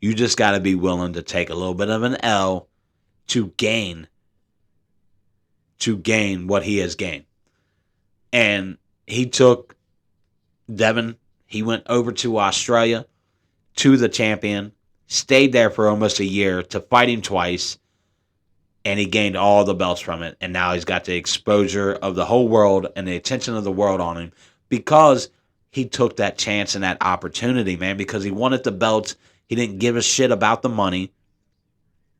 you just got to be willing to take a little bit of an L to gain what he has gained. And he took Devin, he went over to Australia, to the champion, stayed there for almost a year to fight him twice, and he gained all the belts from it. And now he's got the exposure of the whole world and the attention of the world on him because he took that chance and that opportunity, man, because he wanted the belts. He didn't give a shit about the money.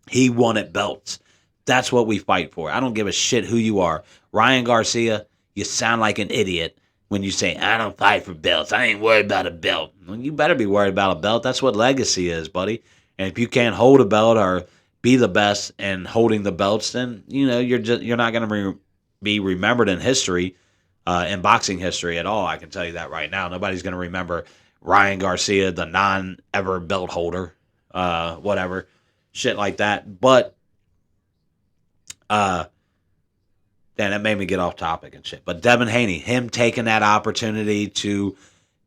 He wanted belts. That's what we fight for. I don't give a shit who you are. Ryan Garcia, you sound like an idiot when you say, I don't fight for belts. I ain't worried about a belt. Well, you better be worried about a belt. That's what legacy is, buddy. And if you can't hold a belt or be the best in holding the belts, then you're not going to be remembered in history, in boxing history at all. I can tell you that right now. Nobody's going to remember Ryan Garcia, the non-ever belt holder, whatever, shit like that. But then it made me get off topic and shit. But Devin Haney, him taking that opportunity to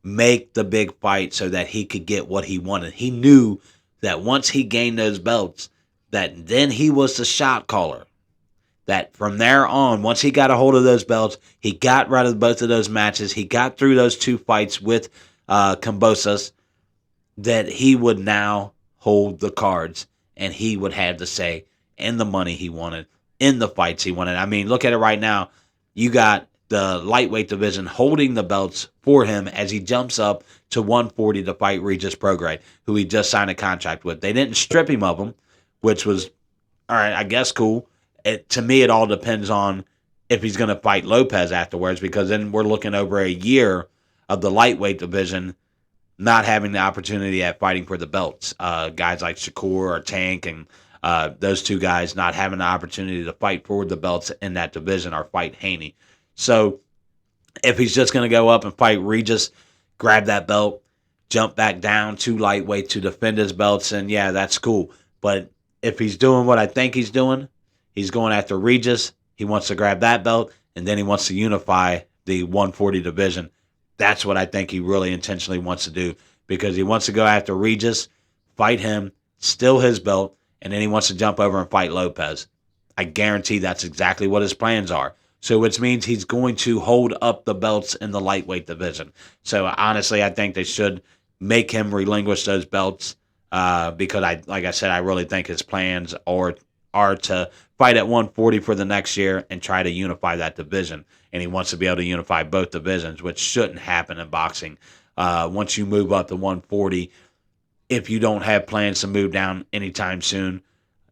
make the big fight so that he could get what he wanted. He knew that once he gained those belts, that then he was the shot caller. That from there on, once he got a hold of those belts, he got rid of both of those matches. He got through those 2 fights with Kambosos, that he would now hold the cards and he would have the say and the money he wanted in the fights he wanted. I mean, look at it right now. You got the lightweight division holding the belts for him as he jumps up to 140 to fight Regis Prograis, who he just signed a contract with. They didn't strip him of them, which was, all right, I guess cool. To me, it all depends on if he's going to fight Lopez afterwards, because then we're looking over a year of the lightweight division not having the opportunity at fighting for the belts. Guys like Shakur or Tank and those 2 guys not having the opportunity to fight for the belts in that division or fight Haney. So if he's just going to go up and fight Regis, grab that belt, jump back down to lightweight to defend his belts, and yeah, that's cool. But if he's doing what I think he's doing, he's going after Regis, he wants to grab that belt, and then he wants to unify the 140 division. That's what I think he really intentionally wants to do, because he wants to go after Regis, fight him, steal his belt, and then he wants to jump over and fight Lopez. I guarantee that's exactly what his plans are. So which means he's going to hold up the belts in the lightweight division. So honestly, I think they should make him relinquish those belts because like I said, I really think his plans are to fight at 140 for the next year and try to unify that division. And he wants to be able to unify both divisions, which shouldn't happen in boxing. Once you move up to 140, if you don't have plans to move down anytime soon,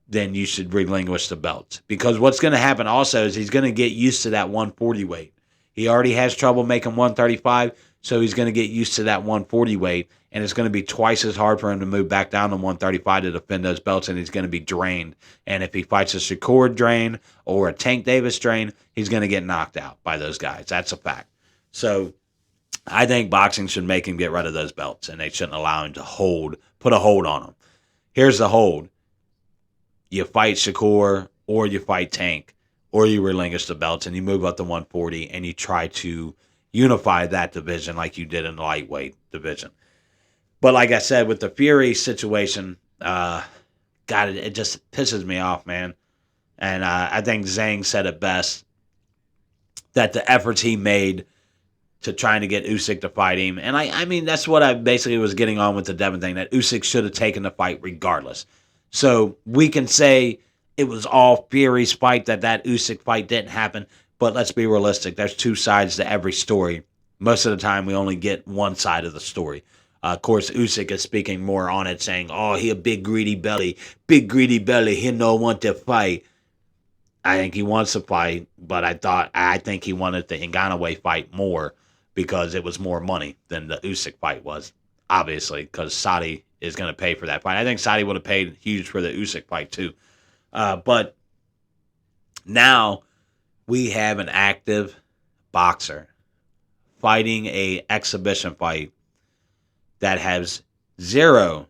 then you should relinquish the belts. Because what's going to happen also is he's going to get used to that 140 weight. He already has trouble making 135, so he's going to get used to that 140 weight, and it's going to be twice as hard for him to move back down to 135 to defend those belts, and he's going to be drained. And if he fights a Shakur drain or a Tank Davis drain, he's going to get knocked out by those guys. That's a fact. So I think boxing should make him get rid of those belts, and they shouldn't allow him to put a hold on them. Here's the hold. You fight Shakur or you fight Tank or you relinquish the belts and you move up to 140 and you try to unify that division like you did in the lightweight division. But like I said, with the Fury situation, it just pisses me off, man. And I think Zhang said it best, that the efforts he made to trying to get Usyk to fight him, and I mean, that's what I basically was getting on with the Devin thing, that Usyk should have taken the fight regardless. So we can say it was all Fury's fight, that Usyk fight didn't happen, but let's be realistic. There's 2 sides to every story Most of the time, we only get one side of the story. Of course, Usyk is speaking more on it, saying, "Oh, he a big greedy belly, he no want to fight." I think he wants to fight, but I think he wanted the Ngannou fight more because it was more money than the Usyk fight was. Obviously, because Saudi is going to pay for that fight. I think Saudi would have paid huge for the Usyk fight too. But now we have an active boxer fighting a exhibition fight that has zero.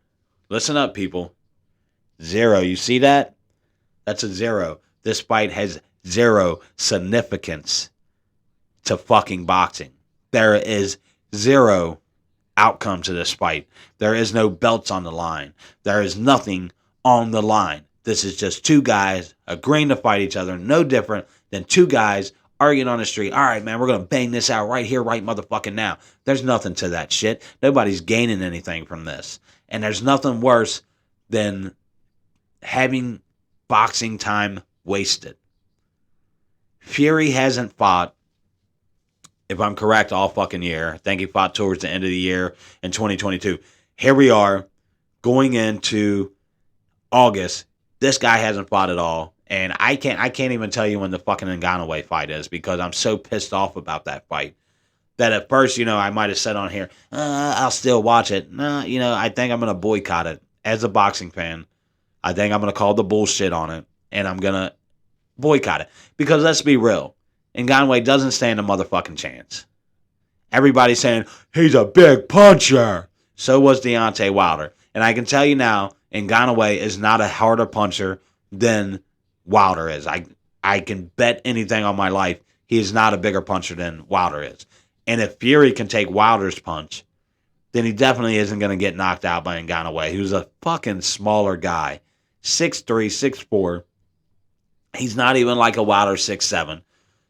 Listen up, people. Zero. You see that? That's a zero. This fight has zero significance to fucking boxing. There is zero outcome to this fight. There is no belts on the line. There is nothing on the line. This is just two guys agreeing to fight each other. No different than two guys arguing on the street. All right, man, we're going to bang this out right here, right motherfucking now. There's nothing to that shit. Nobody's gaining anything from this. And there's nothing worse than having boxing time wasted. Fury hasn't fought, if I'm correct, all fucking year. I think he fought towards the end of the year in 2022. Here we are going into August. This guy hasn't fought at all. And I can't even tell you when the fucking Ngannou fight is because I'm so pissed off about that fight. That at first, I might have said on here, I'll still watch it. No, I think I'm going to boycott it. As a boxing fan, I think I'm going to call the bullshit on it. And I'm going to boycott it. Because let's be real. Ngannou doesn't stand a motherfucking chance. Everybody's saying, he's a big puncher. So was Deontay Wilder. And I can tell you now, Ngannou is not a harder puncher than Wilder is. I can bet anything on my life he is not a bigger puncher than Wilder is. And if Fury can take Wilder's punch, then he definitely isn't going to get knocked out by Ngannou, who's a fucking smaller guy. 6'3", 6'4". He's not even like a Wilder 6'7".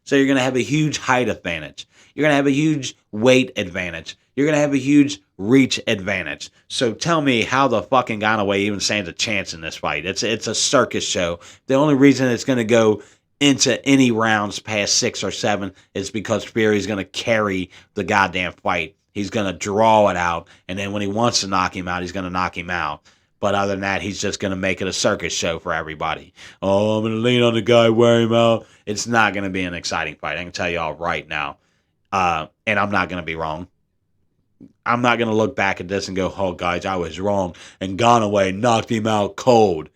So you're going to have a huge height advantage. You're going to have a huge weight advantage. You're going to have a huge reach advantage. So tell me how the fucking Ngannou even stands a chance in this fight. It's a circus show. The only reason it's going to go into any rounds past 6 or 7 is because Fury's going to carry the goddamn fight. He's going to draw it out. And then when he wants to knock him out, he's going to knock him out. But other than that, he's just going to make it a circus show for everybody. Oh, I'm going to lean on the guy, wear him out. It's not going to be an exciting fight. I can tell you all right now. And I'm not going to be wrong. I'm not going to look back at this and go, oh, guys, I was wrong. And Ngannou knocked him out cold.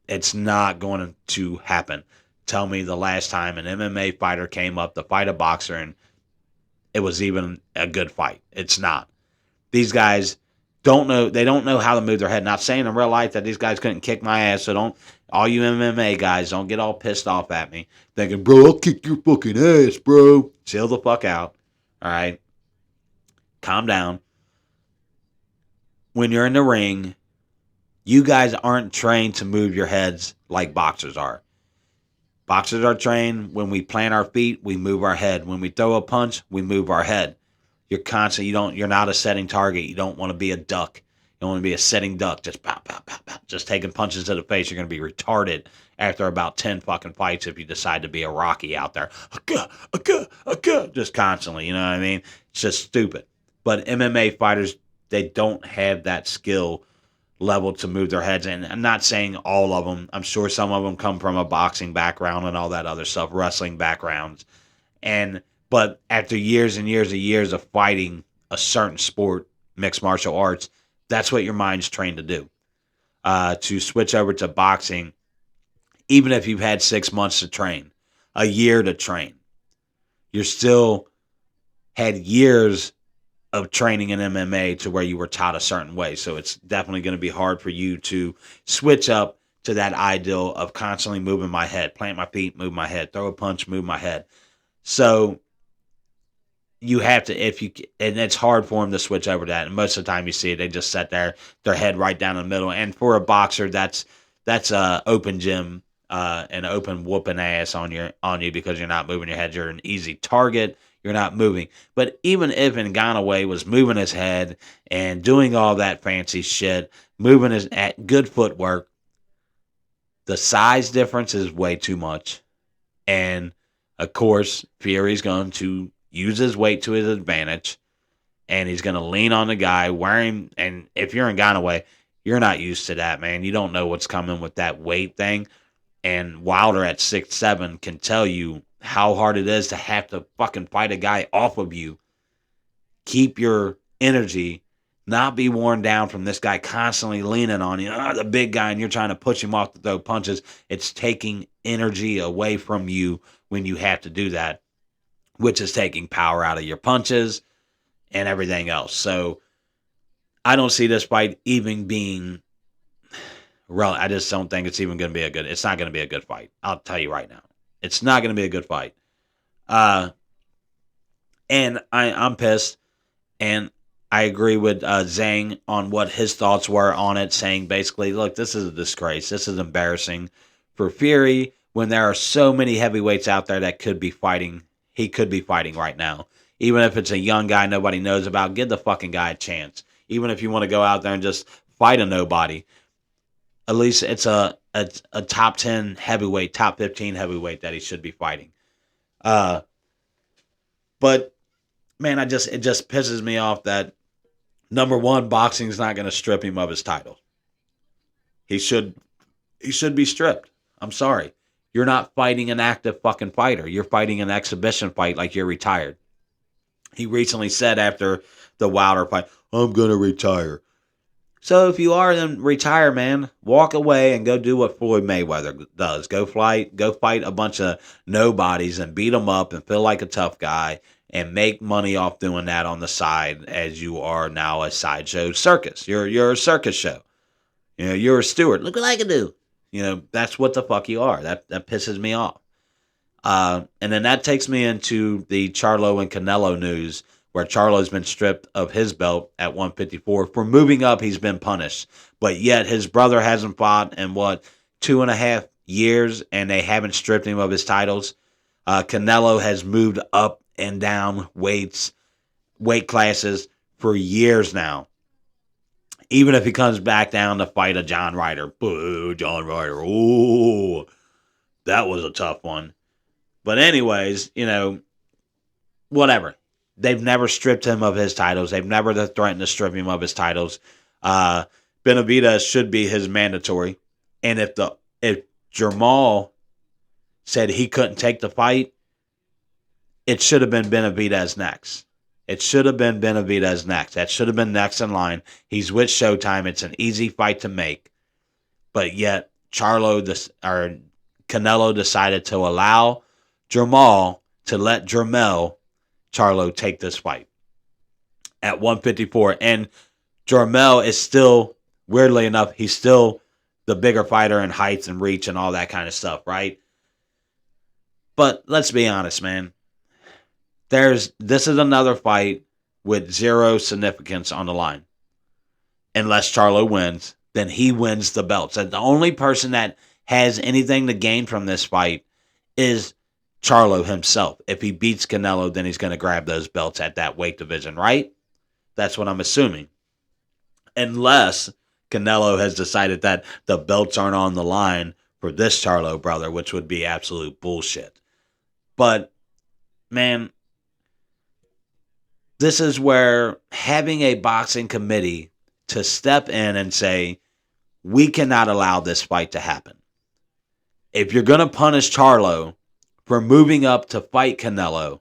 It's not going to happen. Tell me the last time an MMA fighter came up to fight a boxer and it was even a good fight. It's not. These guys don't know how to move their head. Not saying in real life that these guys couldn't kick my ass, so all you MMA guys, don't get all pissed off at me, thinking, bro, I'll kick your fucking ass, bro. Chill the fuck out, all right? Calm down. When you're in the ring, you guys aren't trained to move your heads like boxers are. Boxers are trained when we plant our feet, we move our head. When we throw a punch, we move our head. You're constant. You're not a setting target. You don't want to be a duck. You don't want to be a setting duck. Just pow, pow, pow, pow. Just taking punches to the face. You're going to be retarded after about 10 fucking fights if you decide to be a Rocky out there. Just constantly. You know what I mean? It's just stupid. But MMA fighters, they don't have that skill level to move their heads. And I'm not saying all of them. I'm sure some of them come from a boxing background and all that other stuff, wrestling backgrounds. But after years and years of fighting a certain sport, mixed martial arts, that's what your mind's trained to do. To switch over to boxing, even if you've had 6 months to train, a year to train, you're still had years of training in MMA to where you were taught a certain way. So it's definitely going to be hard for you to switch up to that ideal of constantly moving my head, plant my feet, move my head, throw a punch, move my head. So you have to, and it's hard for them to switch over to that. And most of the time you see it, they just set their head right down in the middle. And for a boxer, that's a open gym, an open whooping ass on you because you're not moving your head. You're an easy target. You're not moving. But even if Ngannou was moving his head and doing all that fancy shit, moving his good footwork, the size difference is way too much. And of course, Fury's going to use his weight to his advantage, and he's going to lean on the guy, and if you're in Ganaway, you're not used to that, man. You don't know what's coming with that weight thing. And Wilder at 6'7" can tell you how hard it is to have to fucking fight a guy off of you. Keep your energy, not be worn down from this guy constantly leaning on you. The big guy, and you're trying to push him off to throw punches. It's taking energy away from you when you have to do that, which is taking power out of your punches and everything else. So I don't see this fight even being I just don't think it's even going to be it's not going to be a good fight. I'll tell you right now. It's not going to be a good fight. And I'm pissed. And I agree with Zhang on what his thoughts were on it, saying basically, look, this is a disgrace. This is embarrassing for Fury when there are so many heavyweights out there that could be fighting. He could be fighting right now. Even if it's a young guy nobody knows about, give the fucking guy a chance. Even if you want to go out there and just fight a nobody, at least it's a top 10 heavyweight, top 15 heavyweight that he should be fighting. But man, it just pisses me off that, number one, boxing's not going to strip him of his title. He should be stripped. I'm sorry. You're not fighting an active fucking fighter. You're fighting an exhibition fight like you're retired. He recently said after the Wilder fight, I'm going to retire. So if you are, then retire, man. Walk away and go do what Floyd Mayweather does. Go fight a bunch of nobodies and beat them up and feel like a tough guy and make money off doing that on the side, as you are now a sideshow circus. You're a circus show. You know, you're a steward. Look what I can do. You know, that's what the fuck you are. That pisses me off. And then that takes me into the Charlo and Canelo news, where Charlo's been stripped of his belt at 154. For moving up, he's been punished. But yet his brother hasn't fought in, 2.5 years, and they haven't stripped him of his titles. Canelo has moved up and down weight classes for years now. Even if he comes back down to fight a John Ryder. Boo, John Ryder. Ooh, that was a tough one. But anyways, you know, whatever. They've never stripped him of his titles. They've never threatened to strip him of his titles. Benavidez should be his mandatory. And if Jamal said he couldn't take the fight, it should have been Benavidez next. It should have been Benavidez next. That should have been next in line. He's with Showtime. It's an easy fight to make. But yet, Canelo decided to allow Jamal to let Jermell Charlo take this fight at 154. And Jermell is still, weirdly enough, he's still the bigger fighter in height and reach and all that kind of stuff, right? But let's be honest, man. This is another fight with zero significance on the line. Unless Charlo wins, then he wins the belts. And the only person that has anything to gain from this fight is Charlo himself. If he beats Canelo, then he's going to grab those belts at that weight division, right? That's what I'm assuming. Unless Canelo has decided that the belts aren't on the line for this Charlo brother, which would be absolute bullshit. But, man, this is where having a boxing committee to step in and say, we cannot allow this fight to happen. If you're going to punish Charlo for moving up to fight Canelo,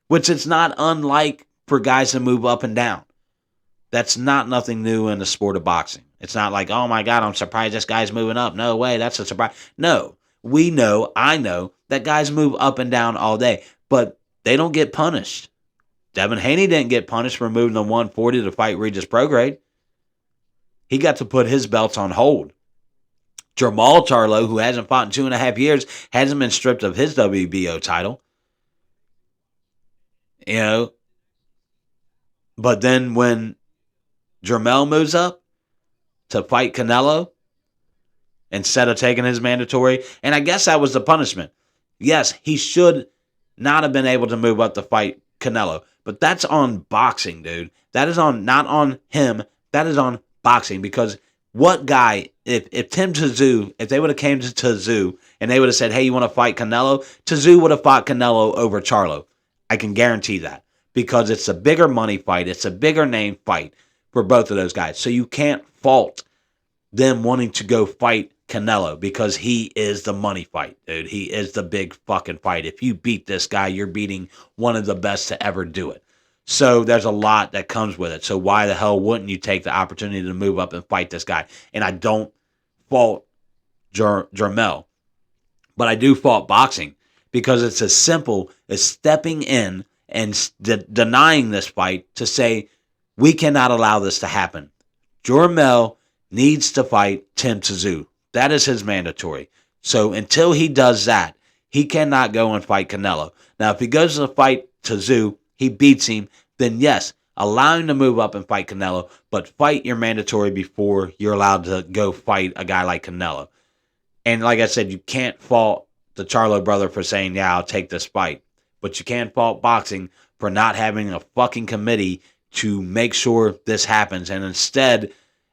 which it's not unlike for guys to move up and down. That's not nothing new in the sport of boxing. It's not like, oh my God, I'm surprised this guy's moving up. No way, that's a surprise. No, I know that guys move up and down all day, but they don't get punished. Devin Haney didn't get punished for moving to 140 to fight Regis Prograde. He got to put his belts on hold. Jamal Charlo, who hasn't fought in 2.5 years, hasn't been stripped of his WBO title. You know, but then when Jermell moves up to fight Canelo, instead of taking his mandatory, and I guess that was the punishment. Yes, he should not have been able to move up to fight Canelo, but that's on boxing, dude. That is not on him. That is on boxing, because what guy, if Tim Tszyu, if they would have came to Tszyu and they would have said, hey, you want to fight Canelo? Tszyu would have fought Canelo over Charlo. I can guarantee that because it's a bigger money fight. It's a bigger name fight for both of those guys. So you can't fault them wanting to go fight Canelo because he is the money fight, dude. He is the big fucking fight. If you beat this guy, you're beating one of the best to ever do it. So there's a lot that comes with it. So why the hell wouldn't you take the opportunity to move up and fight this guy? And I don't fault Jermell, but I do fault boxing because it's as simple as stepping in and denying this fight to say, we cannot allow this to happen. Jermell needs to fight Tim Tszyu. That is his mandatory. So until he does that, he cannot go and fight Canelo. Now, if he goes to fight Tszyu, he beats him, then yes, allow him to move up and fight Canelo, but fight your mandatory before you're allowed to go fight a guy like Canelo. And like I said, you can't fault the Charlo brother for saying, yeah, I'll take this fight. But you can't fault boxing for not having a fucking committee to make sure this happens. And instead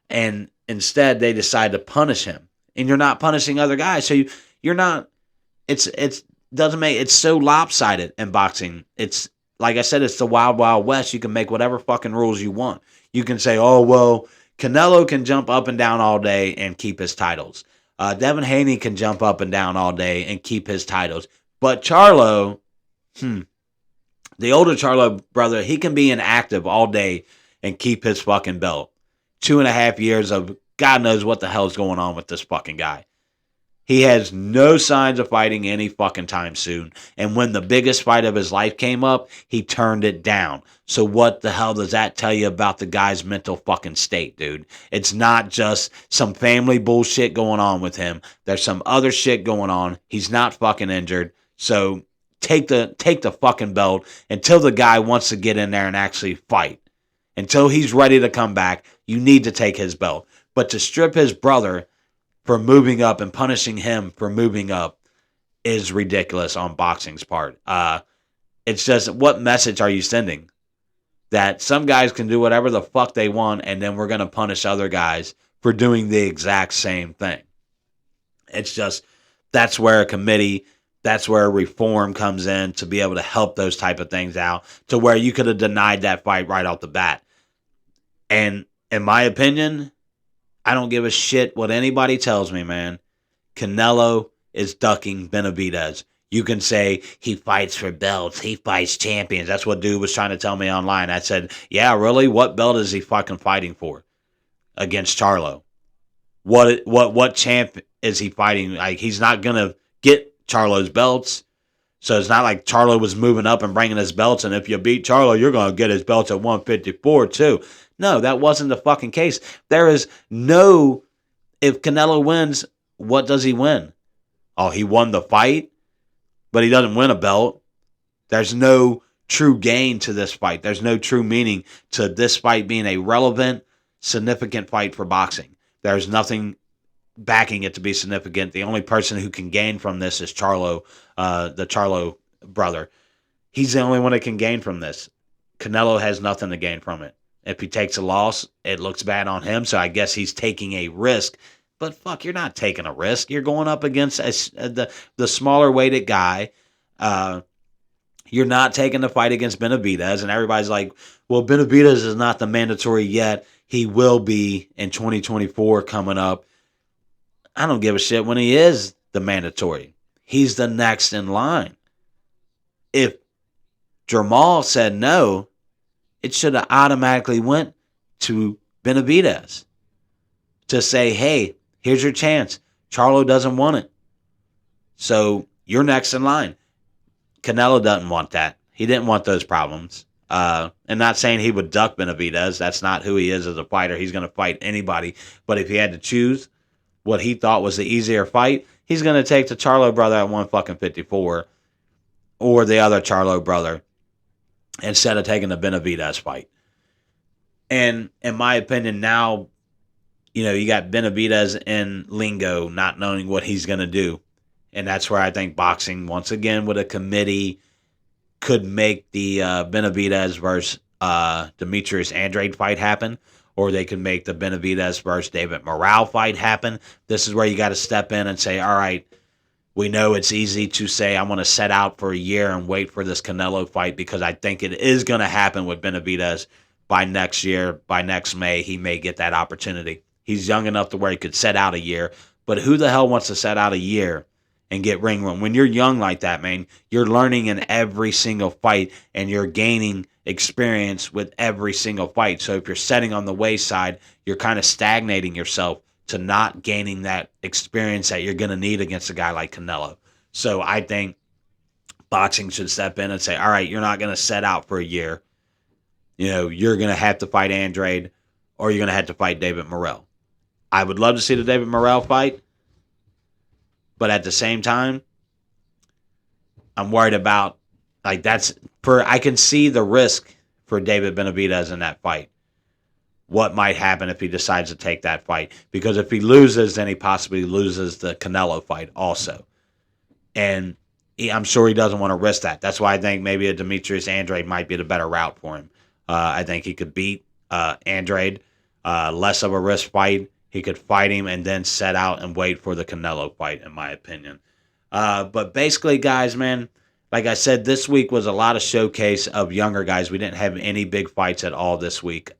they decide to punish him. And you're not punishing other guys. So you're not, it's so lopsided in boxing. It's, like I said, it's the wild, wild west. You can make whatever fucking rules you want. You can say, oh, well, Canelo can jump up and down all day and keep his titles. Devin Haney can jump up and down all day and keep his titles. But Charlo, the older Charlo brother, he can be inactive all day and keep his fucking belt. 2.5 years of God knows what the hell's going on with this fucking guy. He has no signs of fighting any fucking time soon. And when the biggest fight of his life came up, he turned it down. So what the hell does that tell you about the guy's mental fucking state, dude? It's not just some family bullshit going on with him. There's some other shit going on. He's not fucking injured. So take the fucking belt until the guy wants to get in there and actually fight. Until he's ready to come back, you need to take his belt. But to strip his brother for moving up and punishing him for moving up is ridiculous on boxing's part. It's just, what message are you sending? That some guys can do whatever the fuck they want and then we're going to punish other guys for doing the exact same thing. It's just, that's where a committee, that's where reform comes in to be able to help those type of things out, to where you could have denied that fight right off the bat. And in my opinion, I don't give a shit what anybody tells me, man. Canelo is ducking Benavidez. You can say he fights for belts, he fights champions. That's what dude was trying to tell me online. I said, yeah, really? What belt is he fucking fighting for against Charlo? What champ is he fighting? Like, he's not gonna get Charlo's belts. So it's not like Charlo was moving up and bringing his belts, and if you beat Charlo, you're going to get his belts at 154 too. No, that wasn't the fucking case. There is no, if Canelo wins, what does he win? Oh, he won the fight, but he doesn't win a belt. There's no true gain to this fight. There's no true meaning to this fight being a relevant, significant fight for boxing. There's nothing backing it to be significant. The only person who can gain from this is Charlo, the Charlo brother. He's the only one that can gain from this. Canelo has nothing to gain from it. If he takes a loss, it looks bad on him, so I guess he's taking a risk. But fuck, you're not taking a risk. You're going up against the smaller weighted guy. You're not taking the fight against Benavidez, and everybody's like, well, Benavidez is not the mandatory yet. He will be in 2024 coming up. I don't give a shit when he is the mandatory. He's the next in line. If Jermall said no, it should have automatically went to Benavidez to say, hey, here's your chance. Charlo doesn't want it. So you're next in line. Canelo doesn't want that. He didn't want those problems. And not saying he would duck Benavidez. That's not who he is as a fighter. He's going to fight anybody. But if he had to choose what he thought was the easier fight, he's going to take the Charlo brother at 154 or the other Charlo brother instead of taking the Benavidez fight. And in my opinion, now, you got Benavidez in lingo, not knowing what he's going to do. And that's where I think boxing, once again, with a committee, could make the Benavidez versus Demetrius Andrade fight happen. Or they could make the Benavidez versus David Morale fight happen. This is where you got to step in and say, all right, We know it's easy to say, I want to set out for a year and wait for this Canelo fight because I think it is going to happen with Benavidez by next year. By next May, he may get that opportunity. He's young enough to where he could set out a year. But who the hell wants to set out a year and get ring run? When you're young like that, man, you're learning in every single fight and you're gaining experience with every single fight. So if you're setting on the wayside, you're kind of stagnating yourself to not gaining that experience that you're going to need against a guy like Canelo. So I think boxing should step in and say, all right, you're not going to set out for a year. You know, you're going to have to fight Andrade or you're going to have to fight David Morrell. I would love to see the David Morrell fight, but at the same time, I'm worried about, like, I can see the risk for David Benavidez in that fight. What might happen if he decides to take that fight? Because if he loses, then he possibly loses the Canelo fight also. And I'm sure he doesn't want to risk that. That's why I think maybe a Demetrius Andrade might be the better route for him. I think he could beat Andrade, less of a risk fight. He could fight him and then set out and wait for the Canelo fight, in my opinion. But basically, guys, man, like I said, this week was a lot of showcase of younger guys. We didn't have any big fights at all this week.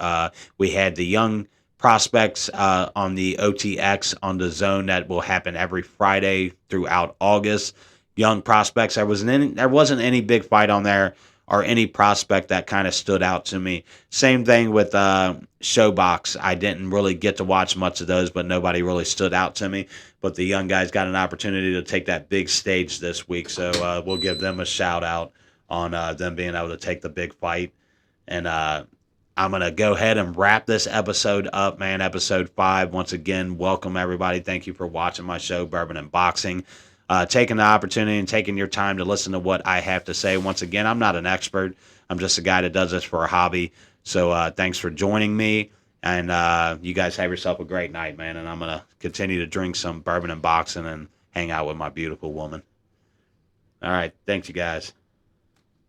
We had the young prospects on the OTX on the zone that will happen every Friday throughout August. Young prospects. There wasn't any big fight on there or any prospect that kind of stood out to me. Same thing with Showbox. I didn't really get to watch much of those, but nobody really stood out to me. But the young guys got an opportunity to take that big stage this week, so we'll give them a shout out on them being able to take the big fight. And I'm going to go ahead and wrap this episode up, man, episode 5. Once again, welcome everybody. Thank you for watching my show, Bourbon and Boxing. Taking the opportunity and taking your time to listen to what I have to say. Once again, I'm not an expert. I'm just a guy that does this for a hobby. So thanks for joining me. And you guys have yourself a great night, man. And I'm going to continue to drink some bourbon and boxing and hang out with my beautiful woman. All right. Thanks, you guys.